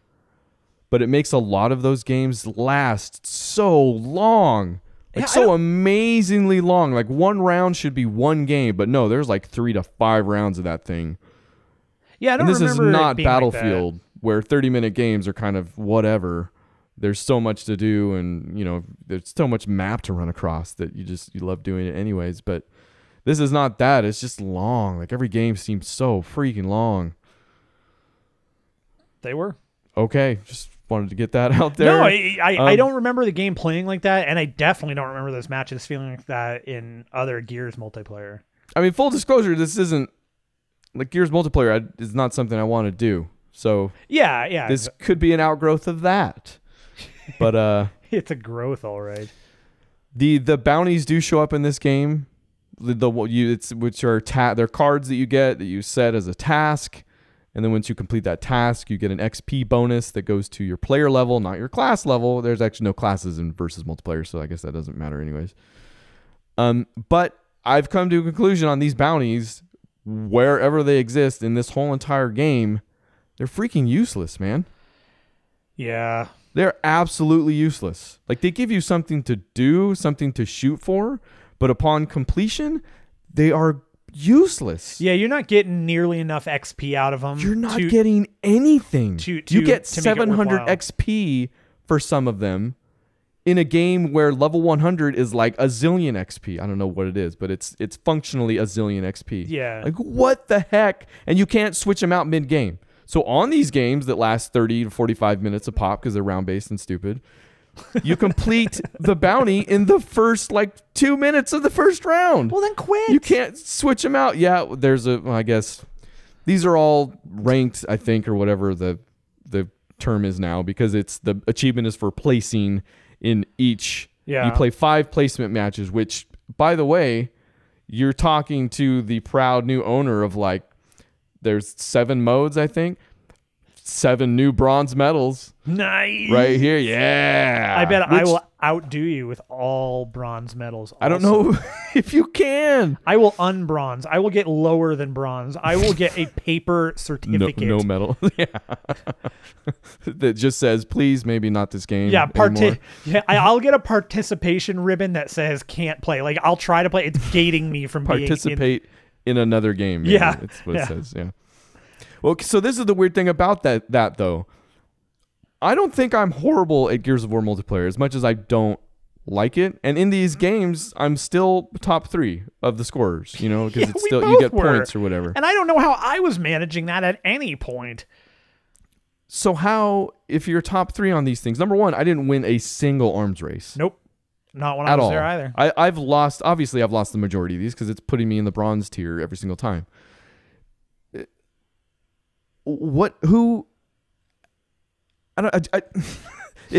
[SPEAKER 2] but it makes a lot of those games last so long. Like so amazingly long. Like one round should be one game, but no, there's like 3 to 5 rounds of that thing.
[SPEAKER 1] Yeah, I don't remember.
[SPEAKER 2] This is not Battlefield. where 30-minute games are kind of whatever. There's so much to do, and there's so much map to run across that you love doing it anyways. But this is not that. It's just long. Like every game seems so freaking long.
[SPEAKER 1] They were.
[SPEAKER 2] Okay, just wanted to get that out there.
[SPEAKER 1] No, I don't remember the game playing like that, and I definitely don't remember those matches feeling like that in other Gears multiplayer.
[SPEAKER 2] I mean, full disclosure, this isn't like Gears multiplayer is not something I want to do. So
[SPEAKER 1] yeah,
[SPEAKER 2] this could be an outgrowth of that. But
[SPEAKER 1] it's a growth, all right.
[SPEAKER 2] The bounties do show up in this game. Which are they're cards that you get that you set as a task, and then once you complete that task, you get an XP bonus that goes to your player level, not your class level. There's actually no classes in versus multiplayer, so I guess that doesn't matter anyways. But I've come to a conclusion on these bounties, wherever they exist in this whole entire game, they're freaking useless, man.
[SPEAKER 1] Yeah.
[SPEAKER 2] They're absolutely useless. Like, they give you something to do, something to shoot for, but upon completion, they are useless.
[SPEAKER 1] Yeah, you're not getting nearly enough XP out of them.
[SPEAKER 2] You're not getting anything. You get 700 XP for some of them in a game where level 100 is like a zillion XP. I don't know what it is, but it's functionally a zillion XP.
[SPEAKER 1] Yeah.
[SPEAKER 2] Like, what the heck? And you can't switch them out mid-game. So on these games that last 30 to 45 minutes a pop because they're round-based and stupid, you complete the bounty in the first 2 minutes of the first round.
[SPEAKER 1] Well, then quit.
[SPEAKER 2] You can't switch them out. Yeah, I guess these are all ranked, I think, or whatever the term is now, because the achievement is for placing in each.
[SPEAKER 1] Yeah.
[SPEAKER 2] You play 5 placement matches, which, by the way, you're talking to the proud new owner of there's 7 modes, I think. 7 new bronze medals.
[SPEAKER 1] Nice.
[SPEAKER 2] Right here. Yeah.
[SPEAKER 1] I bet I will outdo you with all bronze medals. Also.
[SPEAKER 2] I don't know if you can.
[SPEAKER 1] I will unbronze. I will get lower than bronze. I will get a paper certificate.
[SPEAKER 2] No medal. Yeah. That just says, please, maybe not this game.
[SPEAKER 1] Yeah.
[SPEAKER 2] Anymore.
[SPEAKER 1] Yeah. I'll get a participation ribbon that says can't play. I'll try to play. It's gating me from
[SPEAKER 2] participate in another game. Maybe.
[SPEAKER 1] Yeah.
[SPEAKER 2] That's what it says. Yeah. Well, so this is the weird thing about that though. I don't think I'm horrible at Gears of War multiplayer as much as I don't like it. And in these games, I'm still top 3 of the scorers, because it's still, you get points or whatever.
[SPEAKER 1] And I don't know how I was managing that at any point.
[SPEAKER 2] So how, if you're top 3 on these things, number one, I didn't win a single arms race.
[SPEAKER 1] Nope. Not when I was there either.
[SPEAKER 2] I've lost the majority of these because it's putting me in the bronze tier every single time. It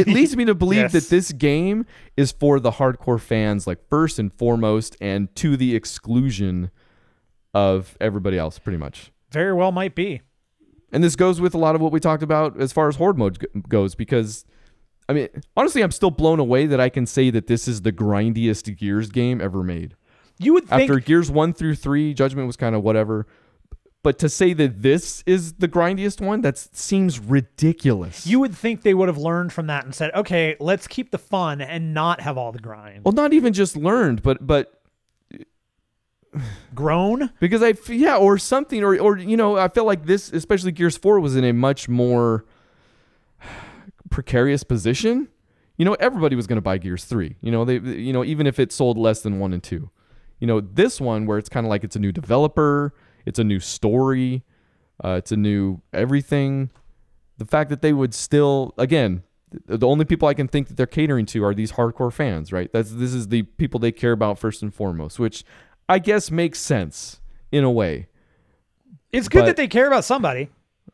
[SPEAKER 2] leads me to believe that this game is for the hardcore fans, first and foremost, and to the exclusion of everybody else, pretty much.
[SPEAKER 1] Very well might be.
[SPEAKER 2] And this goes with a lot of what we talked about as far as Horde mode goes, because, I mean, honestly, I'm still blown away that I can say that this is the grindiest Gears game ever made.
[SPEAKER 1] You would think...
[SPEAKER 2] After Gears 1 through 3, Judgment was kind of whatever. But to say that this is the grindiest one, that seems ridiculous.
[SPEAKER 1] You would think they would have learned from that and said, okay, let's keep the fun and not have all the grind.
[SPEAKER 2] Well, not even just learned, but
[SPEAKER 1] grown?
[SPEAKER 2] Because or something, or I feel like this, especially Gears 4, was in a much more precarious position. Everybody was going to buy Gears 3. Even if it sold less than 1 and 2. This one where it's kind of like it's a new developer, it's a new story, it's a new everything. The fact that they would still, again, the only people I can think that they're catering to are these hardcore fans, right? This is the people they care about first and foremost, which I guess makes sense in a way.
[SPEAKER 1] It's good that they care about somebody.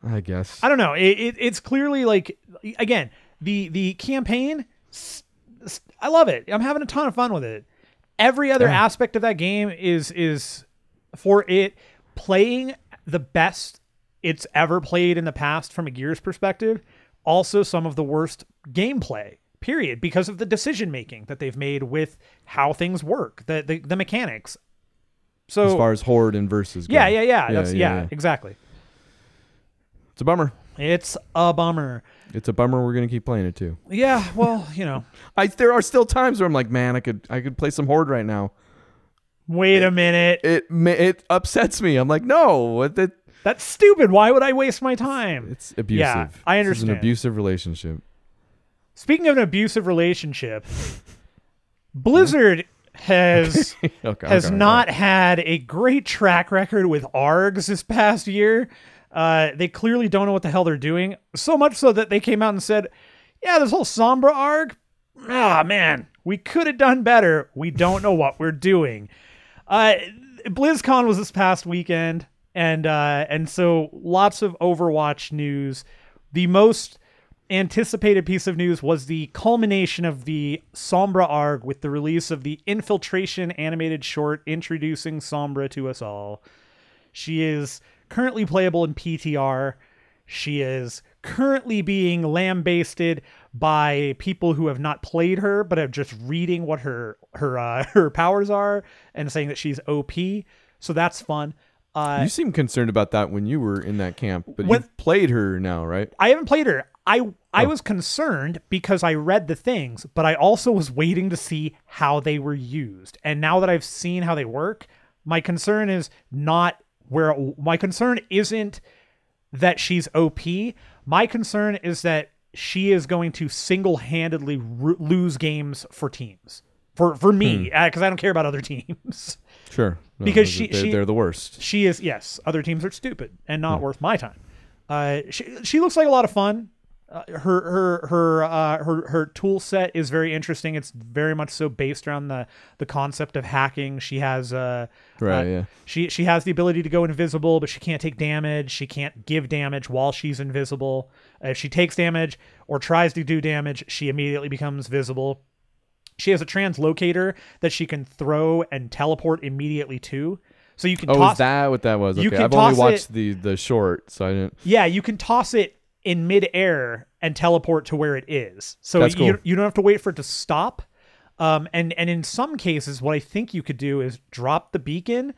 [SPEAKER 2] I guess.
[SPEAKER 1] I don't know. It's clearly again, the campaign, I love it. I'm having a ton of fun with it. Every other aspect of that game is for it playing the best it's ever played in the past from a Gears perspective. Also some of the worst gameplay, period, because of the decision making that they've made with how things work, the mechanics. So
[SPEAKER 2] as far as Horde and versus go.
[SPEAKER 1] Yeah, exactly.
[SPEAKER 2] It's a bummer.
[SPEAKER 1] It's a bummer.
[SPEAKER 2] It's a bummer we're going to keep playing it too.
[SPEAKER 1] Yeah, well,
[SPEAKER 2] there are still times where I'm like, man, I could play some Horde right now.
[SPEAKER 1] Wait a minute.
[SPEAKER 2] It upsets me. I'm like, no,
[SPEAKER 1] That's stupid. Why would I waste my time?
[SPEAKER 2] It's abusive.
[SPEAKER 1] Yeah, I understand.
[SPEAKER 2] This is an abusive relationship.
[SPEAKER 1] Speaking of an abusive relationship, Blizzard has not had a great track record with ARGs this past year. They clearly don't know what the hell they're doing. So much so that they came out and said, yeah, this whole Sombra ARG, man, we could have done better. We don't know what we're doing. BlizzCon was this past weekend, and so lots of Overwatch news. The most anticipated piece of news was the culmination of the Sombra ARG with the release of the Infiltration animated short introducing Sombra to us all. She is currently playable in PTR. She is currently being lambasted by people who have not played her but are just reading what her powers are and saying that she's OP. So that's fun.
[SPEAKER 2] You seem concerned about that when you were in that camp, but you've played her now, right?
[SPEAKER 1] I haven't played her. I was concerned because I read the things, but I also was waiting to see how they were used. And now that I've seen how they work, my concern is my concern isn't that she's OP. My concern is that she is going to single-handedly lose games for teams. For me, because I don't care about other teams.
[SPEAKER 2] Sure. No,
[SPEAKER 1] because
[SPEAKER 2] they're the worst.
[SPEAKER 1] She is, yes. Other teams are stupid and not worth my time. She looks like a lot of fun. Her tool set is very interesting. It's very much so based around the concept of hacking. She has she has the ability to go invisible, but she can't take damage. She can't give damage while she's invisible. If she takes damage or tries to do damage, she immediately becomes visible. She has a translocator that she can throw and teleport immediately to. So you can toss.
[SPEAKER 2] Is that what that was? Okay, I've only watched the short, so I didn't.
[SPEAKER 1] Yeah, you can toss it in midair and teleport to where it is. So
[SPEAKER 2] that's cool.
[SPEAKER 1] You don't have to wait for it to stop. And in some cases, what I think you could do is drop the beacon,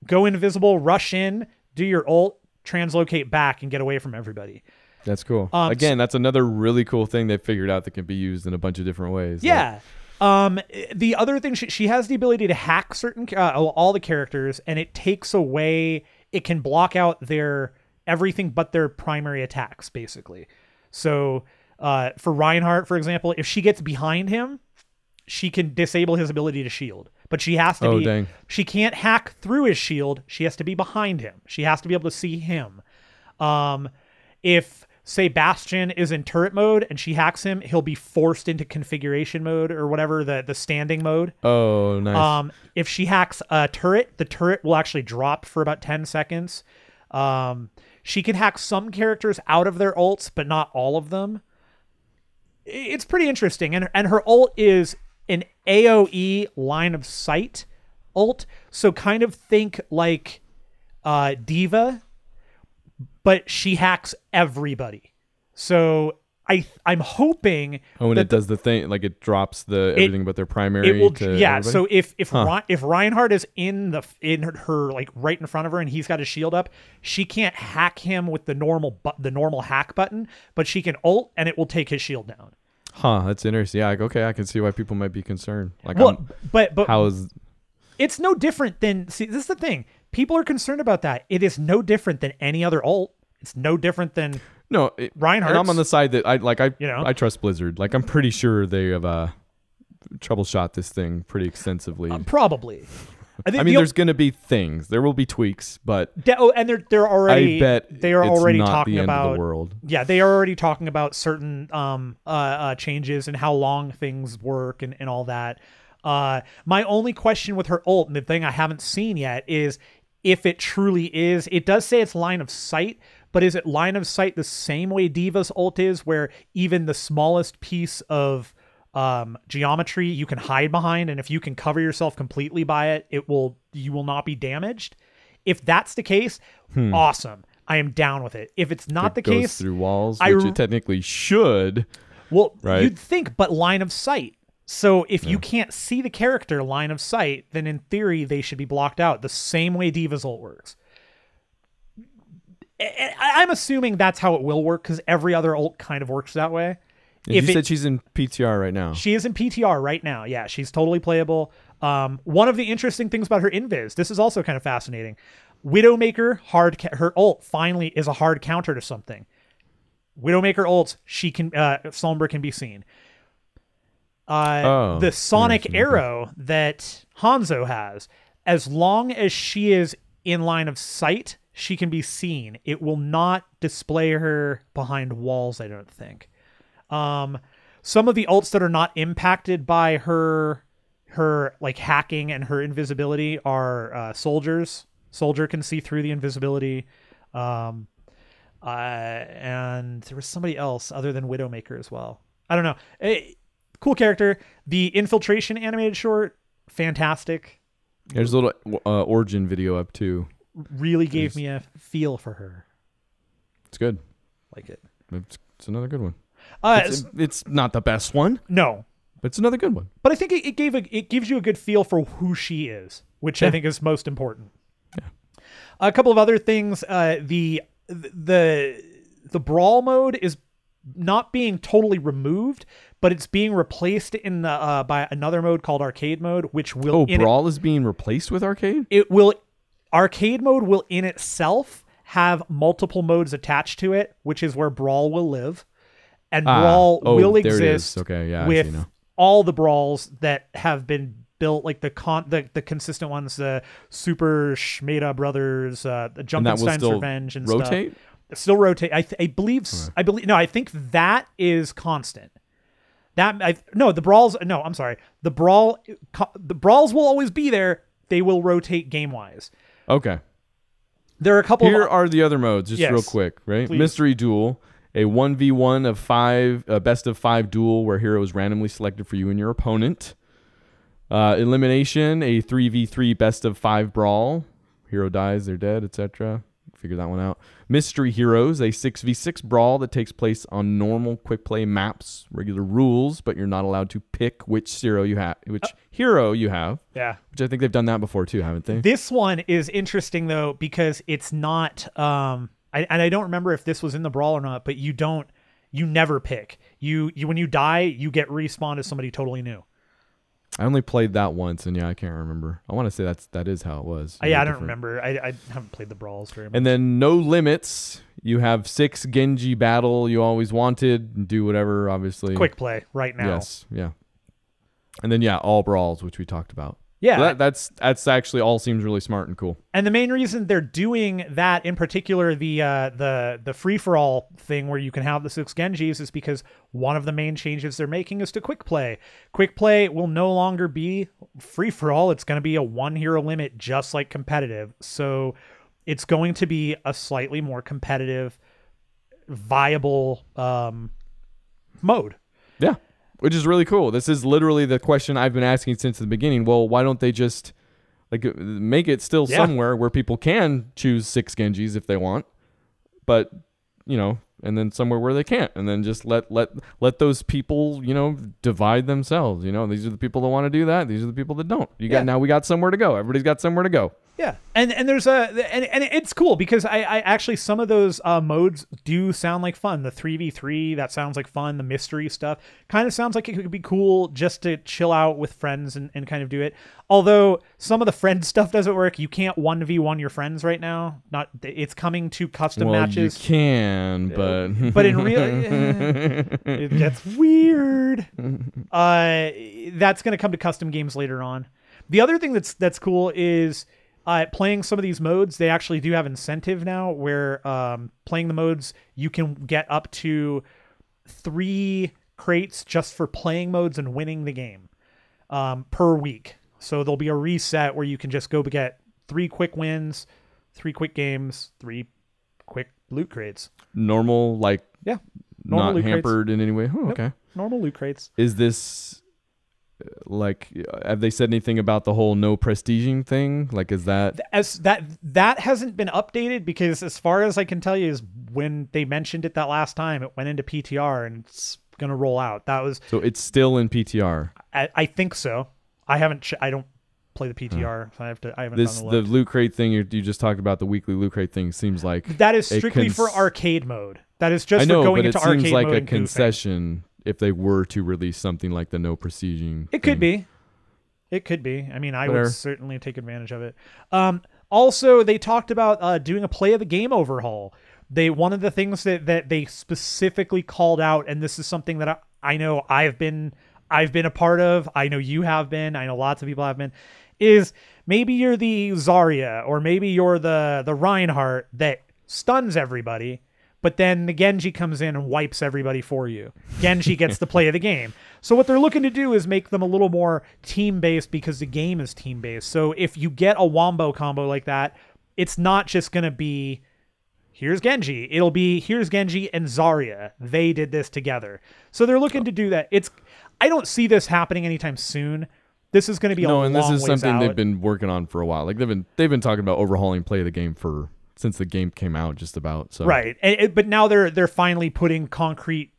[SPEAKER 1] go invisible, rush in, do your ult, translocate back, and get away from everybody.
[SPEAKER 2] That's cool. Again, that's another really cool thing they figured out that can be used in a bunch of different ways.
[SPEAKER 1] Yeah. The other thing, she has the ability to hack certain all the characters, and it takes away. It can block out their everything but their primary attacks, basically. So for Reinhardt, for example, if she gets behind him, she can disable his ability to shield. But she has to she can't hack through his shield. She has to be behind him. She has to be able to see him. If, say, Bastion is in turret mode and she hacks him, he'll be forced into configuration mode or whatever, the standing mode.
[SPEAKER 2] Oh, nice.
[SPEAKER 1] If she hacks a turret, the turret will actually drop for about 10 seconds. She can hack some characters out of their ults, but not all of them. It's pretty interesting. And her ult is an AoE line of sight ult. So kind of think like Diva, but she hacks everybody. So I'm hoping.
[SPEAKER 2] Oh, and it does the thing, like it drops everything but their primary.
[SPEAKER 1] It will,
[SPEAKER 2] to
[SPEAKER 1] yeah.
[SPEAKER 2] everybody?
[SPEAKER 1] So if Reinhardt is in her like right in front of her and he's got his shield up, she can't hack him with the normal hack button, but she can ult and it will take his shield down.
[SPEAKER 2] Huh, that's interesting. Yeah, okay, I can see why people might be concerned. Like,
[SPEAKER 1] but
[SPEAKER 2] how is?
[SPEAKER 1] It's no different than. See, this is the thing. People are concerned about that. It is no different than any other ult. It's no different than.
[SPEAKER 2] No,
[SPEAKER 1] Reinhardt.
[SPEAKER 2] And I'm on the side that I trust Blizzard. Like, I'm pretty sure they have troubleshot this thing pretty extensively.
[SPEAKER 1] Probably.
[SPEAKER 2] I mean, there's going to be things. There will be tweaks, but
[SPEAKER 1] and they're already.
[SPEAKER 2] I bet
[SPEAKER 1] they are already
[SPEAKER 2] not
[SPEAKER 1] talking
[SPEAKER 2] the end
[SPEAKER 1] about
[SPEAKER 2] of the world.
[SPEAKER 1] Yeah, they are already talking about certain changes and how long things work and all that. My only question with her ult, and the thing I haven't seen yet, is if it truly is. It does say it's line of sight. But is it line of sight the same way Diva's ult is, where even the smallest piece of geometry you can hide behind, and if you can cover yourself completely by it, you will not be damaged? If that's the case, awesome. I am down with it. If it's not the
[SPEAKER 2] goes
[SPEAKER 1] case,
[SPEAKER 2] through walls, which it technically should.
[SPEAKER 1] Well,
[SPEAKER 2] right?
[SPEAKER 1] You'd think, but line of sight. So if you can't see the character line of sight, then in theory they should be blocked out the same way Diva's ult works. I'm assuming that's how it will work because every other ult kind of works that way.
[SPEAKER 2] You said she's in PTR right now.
[SPEAKER 1] She is in PTR right now. Yeah, she's totally playable. One of the interesting things about her invis, this is also kind of fascinating. Widowmaker, her ult finally is a hard counter to something. Widowmaker ults, Sullenberg can be seen. The sonic arrow that Hanzo has, as long as she is in line of sight, she can be seen. It will not display her behind walls, I don't think. Some of the ults that are not impacted by her like hacking and her invisibility are soldiers. Soldier can see through the invisibility. And there was somebody else other than Widowmaker as well. I don't know. Cool character. The infiltration animated short, fantastic.
[SPEAKER 2] There's a little origin video up too.
[SPEAKER 1] Really gave me a feel for her.
[SPEAKER 2] It's good.
[SPEAKER 1] Like it.
[SPEAKER 2] It's another good one. It's not the best one.
[SPEAKER 1] No.
[SPEAKER 2] But it's another good one.
[SPEAKER 1] But I think it gives you a good feel for who she is, which I think is most important.
[SPEAKER 2] Yeah.
[SPEAKER 1] A couple of other things. The brawl mode is not being totally removed, but it's being replaced in the by another mode called arcade mode, which will
[SPEAKER 2] brawl is being replaced with arcade?
[SPEAKER 1] Arcade mode will in itself have multiple modes attached to it, which is where brawl will live. And brawl will exist with all the brawls that have been built, like the consistent ones, the Super Schmeda Brothers, the Junkenstein's Revenge and
[SPEAKER 2] rotate?
[SPEAKER 1] Stuff. Still rotate. I believe. No, I think that is constant. The brawls. No, I'm sorry. The brawls will always be there. They will rotate game wise.
[SPEAKER 2] Okay.
[SPEAKER 1] There are a couple.
[SPEAKER 2] Here are the other modes, just real quick, right?
[SPEAKER 1] Please.
[SPEAKER 2] Mystery Duel, a 1v1 of 5, best of 5 duel where hero is randomly selected for you and your opponent. Elimination, a 3v3 best of 5 brawl. Hero dies, they're dead, etc. Figure that one out. Mystery Heroes, a 6v6 brawl that takes place on normal quick play maps, regular rules, but you're not allowed to pick which hero you have.
[SPEAKER 1] Yeah.
[SPEAKER 2] Which I think they've done that before too, haven't they?
[SPEAKER 1] This one is interesting though because it's not. I don't remember if this was in the brawl or not, but you never pick. You when you die, you get respawned as somebody totally new.
[SPEAKER 2] I only played that once, and I can't remember. I want to say that is how it was.
[SPEAKER 1] I don't remember. I haven't played the brawls very much.
[SPEAKER 2] And then No Limits. You have 6 Genji battle you always wanted. Do whatever, obviously.
[SPEAKER 1] Quick play right now.
[SPEAKER 2] Yes, yeah. And then all brawls, which we talked about.
[SPEAKER 1] Yeah,
[SPEAKER 2] so that's actually all seems really smart and cool.
[SPEAKER 1] And the main reason they're doing that, in particular, the free for all thing where you can have the 6 Genjis, is because one of the main changes they're making is to quick play. Quick play will no longer be free for all. It's going to be a 1 hero limit, just like competitive. So it's going to be a slightly more competitive, viable mode.
[SPEAKER 2] Yeah. Which is really cool. This is literally the question I've been asking since the beginning. Well, why don't they just make it still somewhere where people can choose 6 Genjis if they want, but and then somewhere where they can't, and then just let those people divide themselves. These are the people that want to do that. These are the people that don't. Now we got somewhere to go. Everybody's got somewhere to go.
[SPEAKER 1] Yeah, and there's and it's cool because I actually, some of those modes do sound like fun. The 3v3, that sounds like fun. The mystery stuff kind of sounds like it could be cool just to chill out with friends and kind of do it. Although some of the friend stuff doesn't work. You can't 1v1 your friends right now. It's coming to custom matches.
[SPEAKER 2] You can, but
[SPEAKER 1] in real it gets weird. That's going to come to custom games later on. The other thing that's cool is playing some of these modes. They actually do have incentive now where playing the modes, you can get up to 3 crates just for playing modes and winning the game per week. So there'll be a reset where you can just go get 3 quick wins, 3 quick games, 3 quick loot crates.
[SPEAKER 2] Normal, not hampered in any way. Oh, okay.
[SPEAKER 1] Normal loot crates.
[SPEAKER 2] Is this have they said anything about the whole no prestiging thing? Is that
[SPEAKER 1] that hasn't been updated, because as far as I can tell you is when they mentioned it that last time, it went into PTR and it's going to roll out. So
[SPEAKER 2] it's still in PTR.
[SPEAKER 1] I think so. I don't play the PTR. So I haven't done
[SPEAKER 2] the loot crate thing you just talked about. The weekly loot crate thing seems like
[SPEAKER 1] that is strictly for arcade mode. That is just for going into arcade mode.
[SPEAKER 2] It seems like a concession if they were to release something like the no prestiging.
[SPEAKER 1] It could be. I mean, I would certainly take advantage of it. Also, they talked about doing a play of the game overhaul. One of the things that they specifically called out, and this is something that I know I've been a part of, I know you have been, I know lots of people have been, is maybe you're the Zarya, or maybe you're the Reinhardt that stuns everybody, but then the Genji comes in and wipes everybody for you. Genji gets the play of the game. So what they're looking to do is make them a little more team-based, because the game is team-based. So if you get a Wombo combo like that, it's not just going to be, here's Genji. It'll be, here's Genji and Zarya. They did this together. So they're looking to do that. I don't see this happening anytime soon. This is going to be a long ways out.
[SPEAKER 2] No, and this is something they've been working on for a while. Like they've been talking about overhauling play of the game since the game came out, just about. So
[SPEAKER 1] right, but now they're finally putting concrete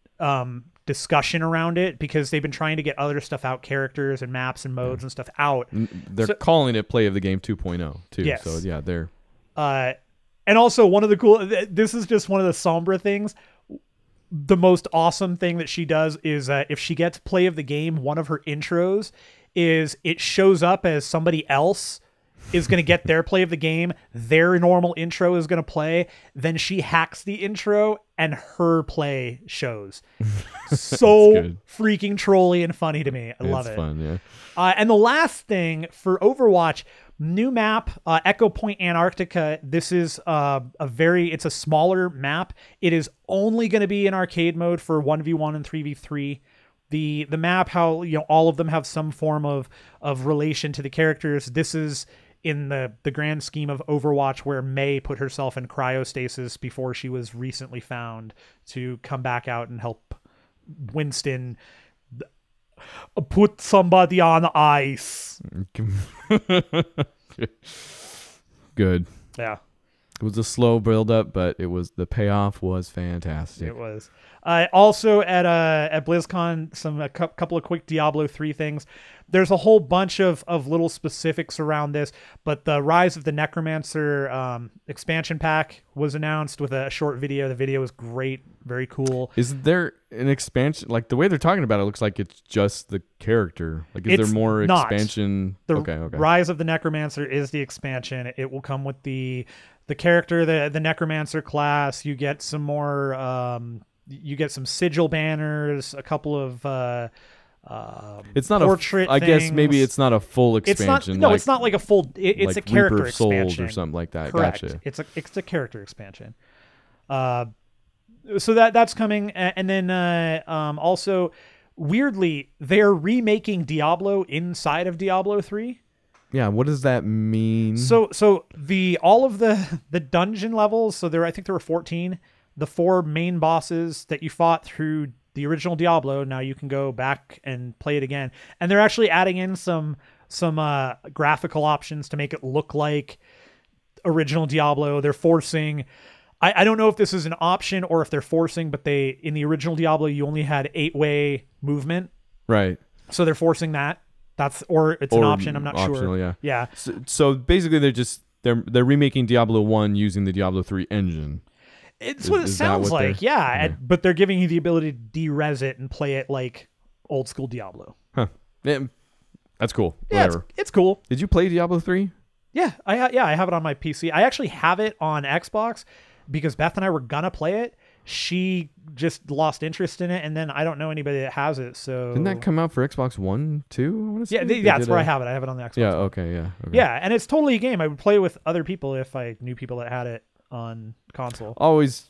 [SPEAKER 1] discussion around it, because they've been trying to get other stuff out, characters and maps and modes and stuff out.
[SPEAKER 2] They're calling it play of the game 2.0 too.
[SPEAKER 1] Yes.
[SPEAKER 2] So yeah, they're.
[SPEAKER 1] And also one of the cool. This is just one of the Sombra things. The most awesome thing that she does is if she gets play of the game, one of her intros is it shows up as somebody else is going to get their play of the game. Their normal intro is going to play. Then she hacks the intro and her play shows. So freaking trolly and funny to me. I love it. It's
[SPEAKER 2] fun, yeah.
[SPEAKER 1] And the last thing for Overwatch, new map, Echo Point Antarctica. This is it's a smaller map. It is only going to be in arcade mode for 1v1 and 3v3. The map, how all of them have some form of relation to the characters. This is in the grand scheme of Overwatch, where Mei put herself in cryostasis before she was recently found to come back out and help Winston put somebody on ice.
[SPEAKER 2] Good.
[SPEAKER 1] Yeah.
[SPEAKER 2] It was a slow build up, but the payoff was fantastic.
[SPEAKER 1] It was. Also at BlizzCon, a couple of quick Diablo 3 things. There's a whole bunch of little specifics around this, but the Rise of the Necromancer expansion pack was announced with a short video. The video was great, very cool.
[SPEAKER 2] Is there an expansion? Like, the way they're talking about it looks like it's just the character. Like, is there more expansion? Okay.
[SPEAKER 1] Rise of the Necromancer is the expansion. It will come with the character, the Necromancer class. You get some more. You get some sigil banners, a couple of
[SPEAKER 2] it's not
[SPEAKER 1] portrait
[SPEAKER 2] I
[SPEAKER 1] things.
[SPEAKER 2] guess maybe it's not a full expansion.
[SPEAKER 1] It's not like a full. It's
[SPEAKER 2] like
[SPEAKER 1] a character
[SPEAKER 2] Reaper of Souls
[SPEAKER 1] expansion
[SPEAKER 2] or something like that.
[SPEAKER 1] Correct.
[SPEAKER 2] Gotcha.
[SPEAKER 1] It's a character expansion. So that's coming, and then also weirdly they're remaking Diablo inside of Diablo 3.
[SPEAKER 2] Yeah, what does that mean?
[SPEAKER 1] So all of the dungeon levels. So I think there were 14. The 4 main bosses that you fought through the original Diablo, now you can go back and play it again. And they're actually adding in some graphical options to make it look like original Diablo. They're forcing, I don't know if this is an option or if they're forcing, but in the original Diablo, you only had 8-way movement.
[SPEAKER 2] Right.
[SPEAKER 1] So they're forcing that. It's an option. I'm not
[SPEAKER 2] optional,
[SPEAKER 1] sure.
[SPEAKER 2] Yeah. So basically they're remaking Diablo 1 using the Diablo 3 engine.
[SPEAKER 1] It's what it sounds like, yeah. But they're giving you the ability to de-res it and play it like old school Diablo.
[SPEAKER 2] Huh. Yeah, that's cool.
[SPEAKER 1] Yeah, it's cool.
[SPEAKER 2] Did you play Diablo 3?
[SPEAKER 1] Yeah, I have it on my PC. I actually have it on Xbox because Beth and I were gonna play it. She just lost interest in it, and then I don't know anybody that has it. So
[SPEAKER 2] didn't that come out for Xbox One too?
[SPEAKER 1] Yeah, that's where I have it. I have it on the Xbox.
[SPEAKER 2] Yeah.
[SPEAKER 1] One.
[SPEAKER 2] Okay. Yeah. Okay.
[SPEAKER 1] Yeah, and it's totally a game. I would play with other people if I knew people that had it on console.
[SPEAKER 2] Always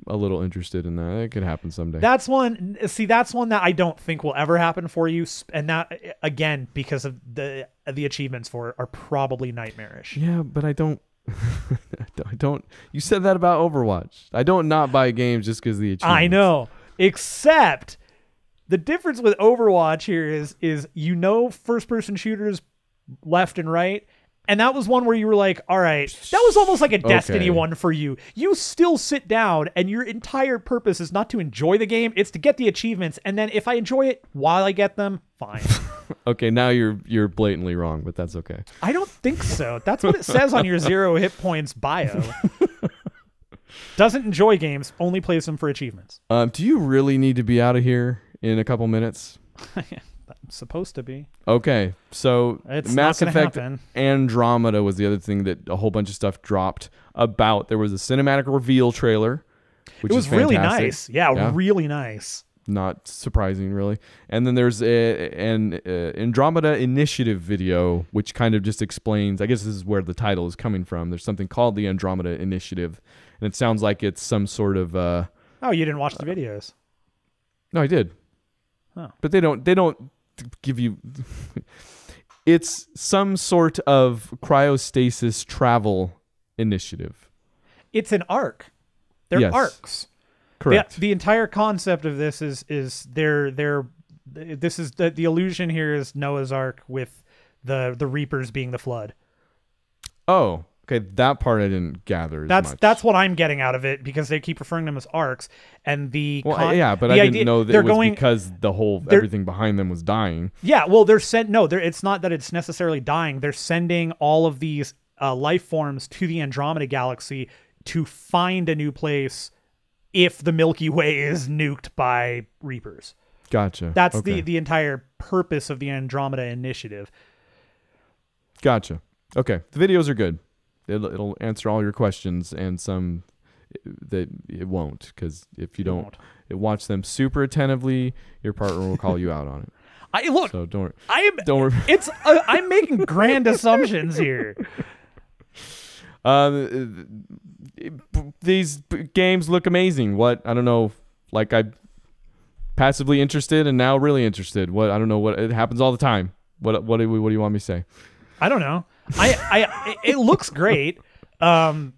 [SPEAKER 2] a little interested in that. It could happen someday.
[SPEAKER 1] That's one that I don't think will ever happen for you, and that again because of the achievements for it are probably nightmarish.
[SPEAKER 2] Yeah, but I don't. I don't. You said that about Overwatch. I don't not buy games just because the achievements.
[SPEAKER 1] I know, except the difference with Overwatch here is first person shooters left and right. And that was one where you were like, all right, that was almost like a Destiny one for you. You still sit down and your entire purpose is not to enjoy the game. It's to get the achievements. And then if I enjoy it while I get them, fine.
[SPEAKER 2] Okay, now you're blatantly wrong, but that's okay.
[SPEAKER 1] I don't think so. That's what it says on your 0 hit points bio. Doesn't enjoy games, only plays them for achievements.
[SPEAKER 2] Do you really need to be out of here in a couple minutes?
[SPEAKER 1] supposed to be.
[SPEAKER 2] Okay, so
[SPEAKER 1] It's
[SPEAKER 2] Mass
[SPEAKER 1] not gonna
[SPEAKER 2] Effect
[SPEAKER 1] happen.
[SPEAKER 2] Andromeda was the other thing that a whole bunch of stuff dropped about. There was a cinematic reveal trailer, which
[SPEAKER 1] It was
[SPEAKER 2] is
[SPEAKER 1] really
[SPEAKER 2] fantastic.
[SPEAKER 1] nice. Yeah, really nice.
[SPEAKER 2] Not surprising, really. And then there's an Andromeda Initiative video, which kind of just explains, I guess this is where the title is coming from. There's something called the Andromeda Initiative, and it sounds like it's some sort of...
[SPEAKER 1] Oh, you didn't watch the videos?
[SPEAKER 2] No, I did.
[SPEAKER 1] Oh.
[SPEAKER 2] But they don't give you... It's some sort of cryostasis travel initiative.
[SPEAKER 1] It's an arc. They're arcs.
[SPEAKER 2] Correct.
[SPEAKER 1] The entire concept of this is the illusion here is Noah's Ark with the Reapers being the flood.
[SPEAKER 2] Oh, okay. That part I didn't gather.
[SPEAKER 1] That's what I'm getting out of it, because they keep referring to them as arcs, and but
[SPEAKER 2] I didn't know that it was because everything behind them was dying.
[SPEAKER 1] Yeah, well, it's not that it's necessarily dying. They're sending all of these life forms to the Andromeda galaxy to find a new place if the Milky Way is nuked by Reapers.
[SPEAKER 2] Gotcha.
[SPEAKER 1] That's the entire purpose of the Andromeda Initiative.
[SPEAKER 2] Gotcha. Okay. The videos are good. It'll answer all your questions, and some that it won't, because if you don't watch them super attentively, your partner will call you out on it. So don't worry.
[SPEAKER 1] I'm making grand assumptions here.
[SPEAKER 2] These games look amazing. I don't know. Like, I'm passively interested and now really interested. I don't know what it happens all the time. What do you want me to say?
[SPEAKER 1] I don't know. It looks great. They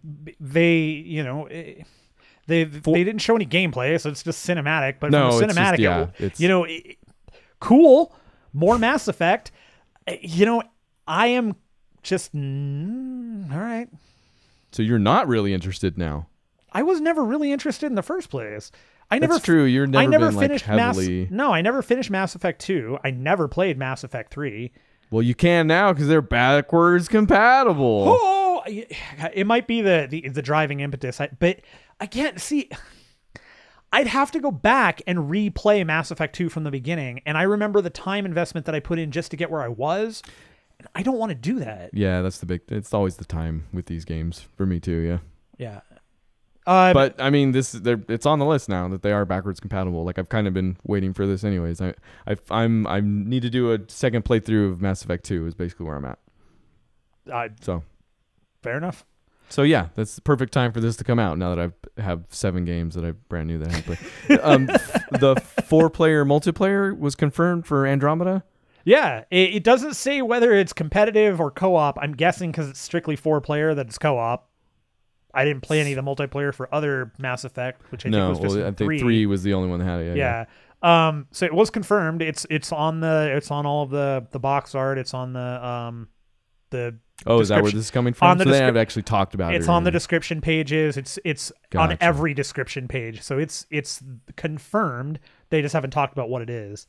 [SPEAKER 1] didn't show any gameplay, so it's just cinematic. But from the cinematic, cool. More Mass Effect. I am just all right.
[SPEAKER 2] So you're not really interested now?
[SPEAKER 1] I was never really interested in the first place.
[SPEAKER 2] That's true. You're never been
[SPEAKER 1] finished
[SPEAKER 2] heavily...
[SPEAKER 1] I never finished Mass Effect 2. I never played Mass Effect 3.
[SPEAKER 2] Well, you can now because they're backwards compatible.
[SPEAKER 1] Oh, it might be the driving impetus. But again, see, I'd have to go back and replay Mass Effect 2 from the beginning. And I remember the time investment that I put in just to get where I was. And I don't want to do that.
[SPEAKER 2] Yeah, it's always the time with these games for me too. Yeah.
[SPEAKER 1] Yeah.
[SPEAKER 2] But I mean, it's on the list now that they are backwards compatible. Like, I've kind of been waiting for this anyways. I need to do a second playthrough of Mass Effect 2 is basically where I'm at. So
[SPEAKER 1] fair enough.
[SPEAKER 2] So yeah, that's the perfect time for this to come out now that I have 7 games that I brand new that I haven't played. The 4-player multiplayer was confirmed for Andromeda.
[SPEAKER 1] Yeah, it doesn't say whether it's competitive or co-op. I'm guessing because it's strictly 4-player that it's co-op. I didn't play any of the multiplayer for other Mass Effect, which I think was just
[SPEAKER 2] I think 3 was the only one that had it.
[SPEAKER 1] Yeah. So it was confirmed. It's on all of the box art. It's on the
[SPEAKER 2] is that where this is coming from? So they have actually talked about it.
[SPEAKER 1] It's on the description pages. It's on every description page. So it's confirmed. They just haven't talked about what it is.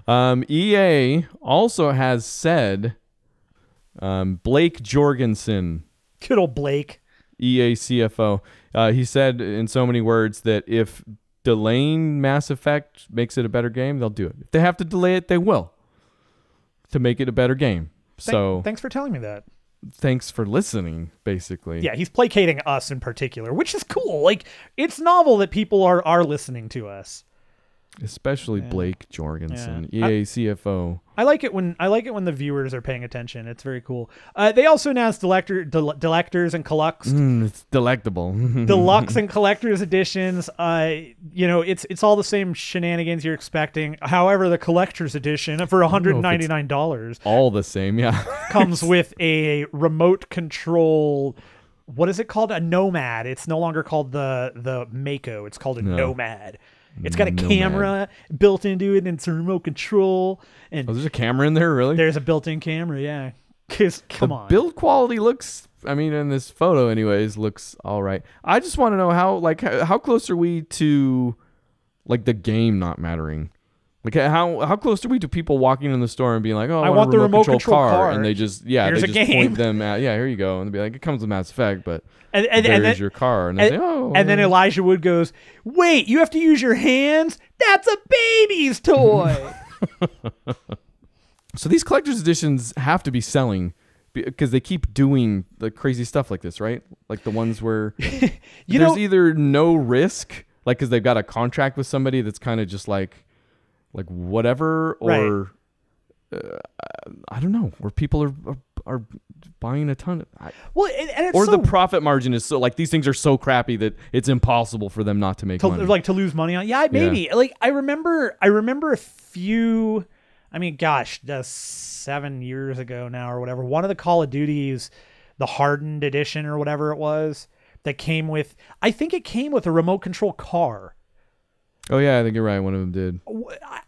[SPEAKER 1] EA
[SPEAKER 2] also has said Blake Jorgensen.
[SPEAKER 1] Good old Blake.
[SPEAKER 2] EA CFO. He said in so many words that if delaying Mass Effect makes it a better game, they'll do it. If they have to delay it, they will, to make it a better game.
[SPEAKER 1] Thanks for telling me that.
[SPEAKER 2] Thanks for listening, basically.
[SPEAKER 1] Yeah, he's placating us in particular, which is cool. Like, it's novel that people are listening to us.
[SPEAKER 2] Especially Blake Jorgensen, EA CFO.
[SPEAKER 1] I like it when the viewers are paying attention. It's very cool. They also announced Delectors and Deluxe.
[SPEAKER 2] It's delectable.
[SPEAKER 1] Deluxe and Collector's editions. It's all the same shenanigans you're expecting. However, the Collector's edition for $199.
[SPEAKER 2] All the same, yeah.
[SPEAKER 1] Comes with a remote control. What is it called? A Nomad. It's no longer called the Mako. It's called a Nomad. It's got a camera built into it, and it's a remote control. And
[SPEAKER 2] there's a camera in there, really?
[SPEAKER 1] There's a built-in camera, yeah. Come on.
[SPEAKER 2] Build quality looks, in this photo anyways, looks all right. I just want to know how close are we to, the game not mattering? Like, how close are we to people walking in the store and being like, oh, I want the remote control car. And they just, point them at, here you go. And they'll be like, it comes with Mass Effect, but there's your car. And they say, oh.
[SPEAKER 1] And then Elijah Wood goes, wait, you have to use your hands? That's a baby's toy.
[SPEAKER 2] So these collector's editions have to be selling because they keep doing the crazy stuff like this, right? Like the ones where there's either no risk, like because they've got a contract with somebody that's kind of just like whatever, or I don't know, where people are buying a ton of. Or the profit margin is so, like, these things are so crappy that it's impossible for them not to make money.
[SPEAKER 1] Like to lose money on. Yeah, maybe. Yeah. Like I remember a few. I mean, gosh, 7 years ago now or whatever. One of the Call of Duties, the hardened edition or whatever it was, that came with. I think it came with a remote control car.
[SPEAKER 2] Oh yeah, I think you're right. One of them did.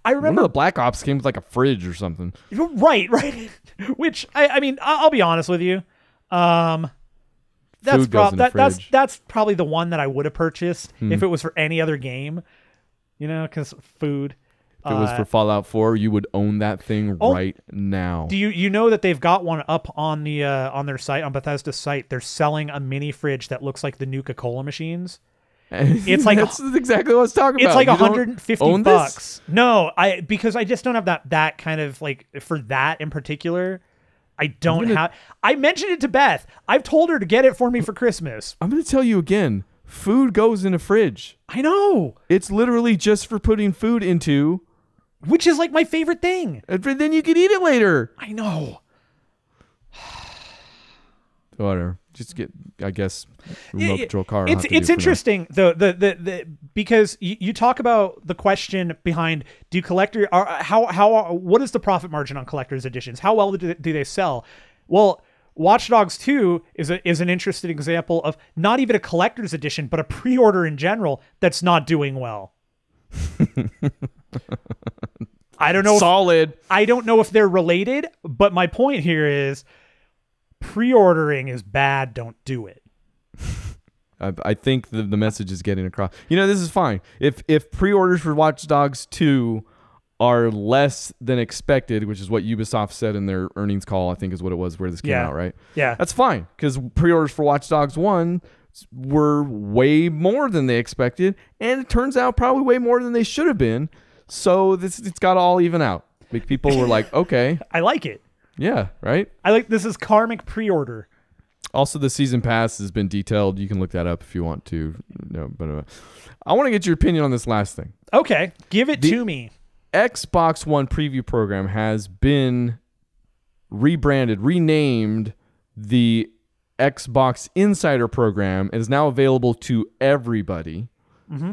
[SPEAKER 1] I remember
[SPEAKER 2] one of the Black Ops came with like a fridge or something.
[SPEAKER 1] Right. Which I mean, I'll be honest with you. That's probably the one that I would have purchased if it was for any other game. Because food.
[SPEAKER 2] If it was for Fallout 4, you would own that thing right now.
[SPEAKER 1] Do you know that they've got one up on the on their site, on Bethesda's site? They're selling a mini fridge that looks like the Nuka-Cola machines. It's like
[SPEAKER 2] that's exactly what I was talking about.
[SPEAKER 1] It's like $150. No, because I just don't have that kind of, like, for that in particular. I don't have. I mentioned it to Beth. I've told her to get it for me for Christmas.
[SPEAKER 2] I'm going to tell you again. Food goes in a fridge.
[SPEAKER 1] I know.
[SPEAKER 2] It's literally just for putting food into.
[SPEAKER 1] Which is like my favorite thing.
[SPEAKER 2] And then you can eat it later.
[SPEAKER 1] I know.
[SPEAKER 2] Whatever. Just get, I guess, remote control car.
[SPEAKER 1] It's interesting though, the because you talk about the question behind what is the profit margin on collector's editions? How well do they sell? Well, Watch Dogs 2 is an interesting example of not even a collector's edition, but a pre-order in general that's not doing well. I don't know.
[SPEAKER 2] Solid.
[SPEAKER 1] I don't know if they're related, but my point here is pre-ordering is bad. Don't do it.
[SPEAKER 2] I think the message is getting across. This is fine. If pre-orders for Watch Dogs 2 are less than expected, which is what Ubisoft said in their earnings call, I think is what it was, where this came out, right?
[SPEAKER 1] Yeah.
[SPEAKER 2] That's fine, because pre-orders for Watch Dogs 1 were way more than they expected, and it turns out probably way more than they should have been. So it's got to all even out. Like, people were like, okay.
[SPEAKER 1] I like it.
[SPEAKER 2] Yeah, right?
[SPEAKER 1] This is karmic pre-order.
[SPEAKER 2] Also, the season pass has been detailed. You can look that up if you want to. No, but I want to get your opinion on this last thing.
[SPEAKER 1] Okay, give it to me.
[SPEAKER 2] Xbox One preview program has been renamed the Xbox Insider program, and is now available to everybody. Mm-hmm.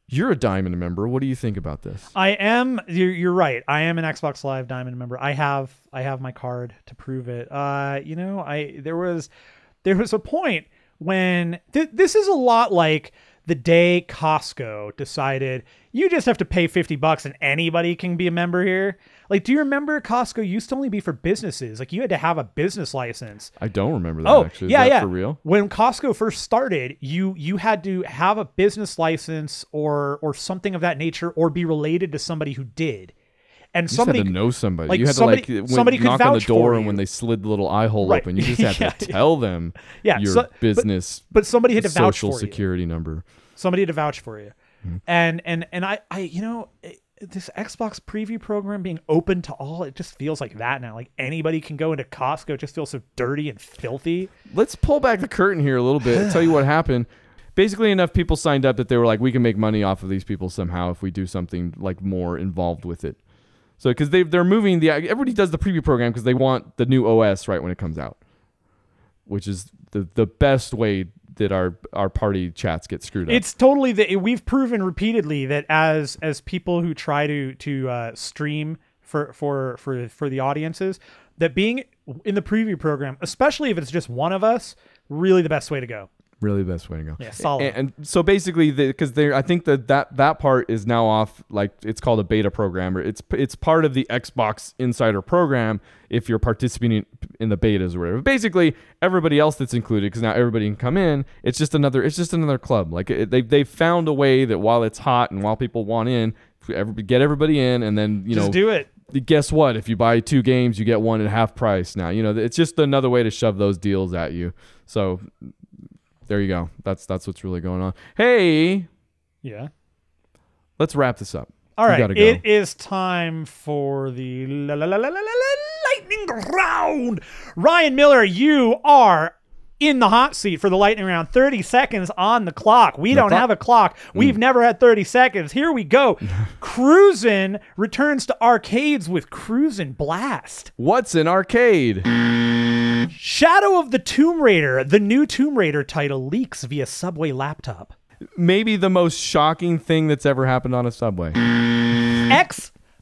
[SPEAKER 2] You're a Diamond member. What do you think about this?
[SPEAKER 1] I am. You're right. I am an Xbox Live Diamond member. I have my card to prove it. There was a point when this is a lot like the day Costco decided you just have to pay $50 and anybody can be a member here. Like, do you remember Costco used to only be for businesses? Like, you had to have a business license.
[SPEAKER 2] I don't remember that, actually. Is that for real?
[SPEAKER 1] When Costco first started, you had to have a business license or something of that nature, or be related to somebody who did. And somebody
[SPEAKER 2] had to know somebody.
[SPEAKER 1] Like,
[SPEAKER 2] you had
[SPEAKER 1] somebody
[SPEAKER 2] to knock on the door, and when they slid the little eye hole
[SPEAKER 1] right.
[SPEAKER 2] open, you just had to tell them your business.
[SPEAKER 1] But somebody had to vouch for
[SPEAKER 2] social security number.
[SPEAKER 1] Somebody had to vouch for you. Mm-hmm. And I this Xbox preview program being open to all, it just feels like that now. Like, anybody can go into Costco. It just feels so dirty and filthy.
[SPEAKER 2] Let's pull back the curtain here a little bit and tell you what happened. Basically, enough people signed up that they were like, we can make money off of these people somehow if we do something like more involved with it. So, because they're moving everybody does the preview program because they want the new OS right when it comes out, which is the best way that our party chats get screwed up.
[SPEAKER 1] It's totally we've proven repeatedly that as people who try to stream for the audiences, that being in the preview program, especially if it's just one of us, really the best way to go.
[SPEAKER 2] Really the best way to go.
[SPEAKER 1] Yeah, solid.
[SPEAKER 2] And so basically, because I think that part is now off. Like, it's called a beta program, or it's part of the Xbox Insider program if you're participating in the betas or whatever. Basically, everybody else that's included, because now everybody can come in. It's just another club. Like, they've found a way that while it's hot and while people want in, get everybody in, and then
[SPEAKER 1] just do it.
[SPEAKER 2] Guess what? If you buy 2 games, you get one at half price. Now it's just another way to shove those deals at you. So. There you go. That's what's really going on. Hey.
[SPEAKER 1] Yeah.
[SPEAKER 2] Let's wrap this up.
[SPEAKER 1] All right,
[SPEAKER 2] gotta go.
[SPEAKER 1] it is time for the lightning round. Ryan Miller, you are in the hot seat for the lightning round. 30 seconds on the clock. We don't have a clock. We've never had 30 seconds. Here we go. Cruisin' returns to arcades with Cruisin' Blast.
[SPEAKER 2] What's an arcade?
[SPEAKER 1] Shadow of the Tomb Raider, the new Tomb Raider title, leaks via Subway laptop.
[SPEAKER 2] Maybe the most shocking thing that's ever happened on a Subway.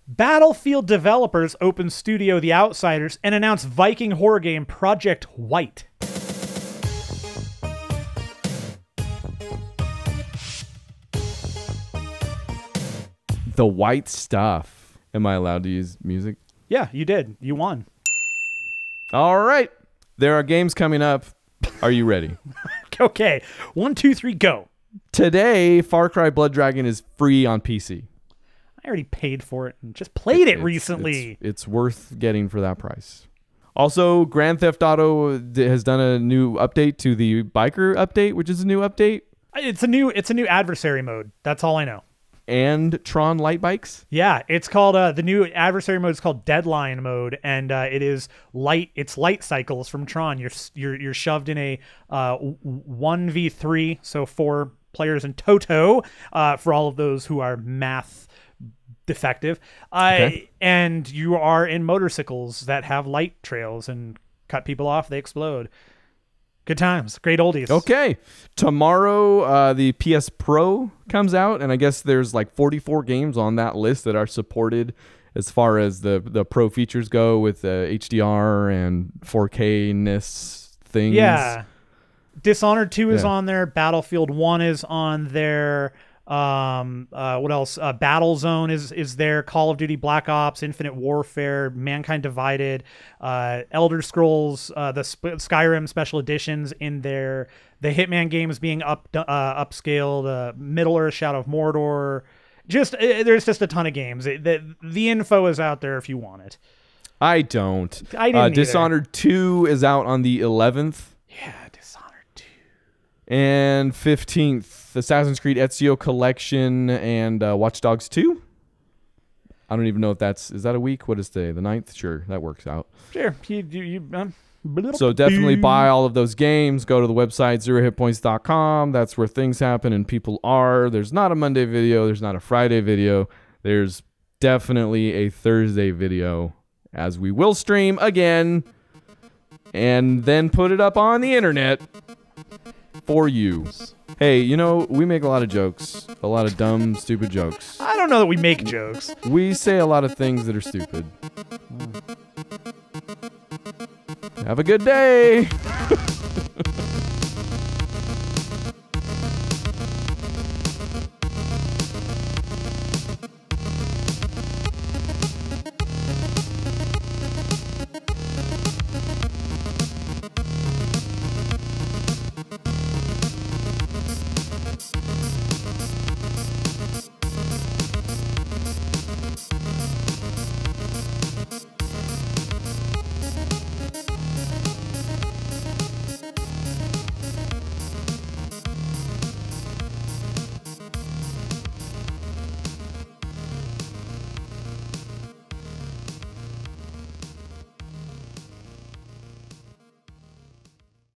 [SPEAKER 1] Battlefield developers open studio The Outsiders and announce Viking horror game Project White.
[SPEAKER 2] The white stuff. Am I allowed to use music?
[SPEAKER 1] Yeah, you did. You won.
[SPEAKER 2] All right. There are games coming up. Are you ready?
[SPEAKER 1] Okay. 1, 2, 3, go.
[SPEAKER 2] Today, Far Cry Blood Dragon is free on PC.
[SPEAKER 1] I already paid for it and just played it recently.
[SPEAKER 2] It's worth getting for that price. Also, Grand Theft Auto has done a new update to the biker update, which is a new update.
[SPEAKER 1] It's a new adversary mode. That's all I know.
[SPEAKER 2] And Tron light bikes.
[SPEAKER 1] Yeah, it's called the new adversary mode is called Deadline mode, and it is light. It's light cycles from Tron. You're shoved in a 1v3, so 4 players in toto for all of those who are math defective.
[SPEAKER 2] Okay.
[SPEAKER 1] And you are in motorcycles that have light trails and cut people off. They explode. Good times. Great oldies.
[SPEAKER 2] Okay. Tomorrow, the PS Pro comes out, and I guess there's like 44 games on that list that are supported as far as the Pro features go with HDR and 4K-ness things.
[SPEAKER 1] Yeah. Dishonored 2 is on there. Battlefield 1 is on there. What else? Battlezone is there. Call of Duty Black Ops, Infinite Warfare, Mankind Divided, Elder Scrolls, the Skyrim special editions in there. The Hitman games being upscaled. Middle Earth, Shadow of Mordor. There's just a ton of games. The info is out there if you want it.
[SPEAKER 2] I don't.
[SPEAKER 1] I didn't.
[SPEAKER 2] Dishonored 2 is out on the 11th.
[SPEAKER 1] Yeah, Dishonored 2.
[SPEAKER 2] And 15th. Assassin's Creed Ezio Collection and Watch Dogs 2. I don't even know if is that a week? What is today? The 9th? Sure, that works out.
[SPEAKER 1] Sure.
[SPEAKER 2] So definitely buy all of those games. Go to the website, 0HITPOINTS.com. That's where things happen and people are. There's not a Monday video. There's not a Friday video. There's definitely a Thursday video, as we will stream again and then put it up on the internet for you. Hey, you know, we make a lot of jokes. A lot of dumb, stupid jokes.
[SPEAKER 1] I don't know that we make jokes.
[SPEAKER 2] We say a lot of things that are stupid. Have a good day.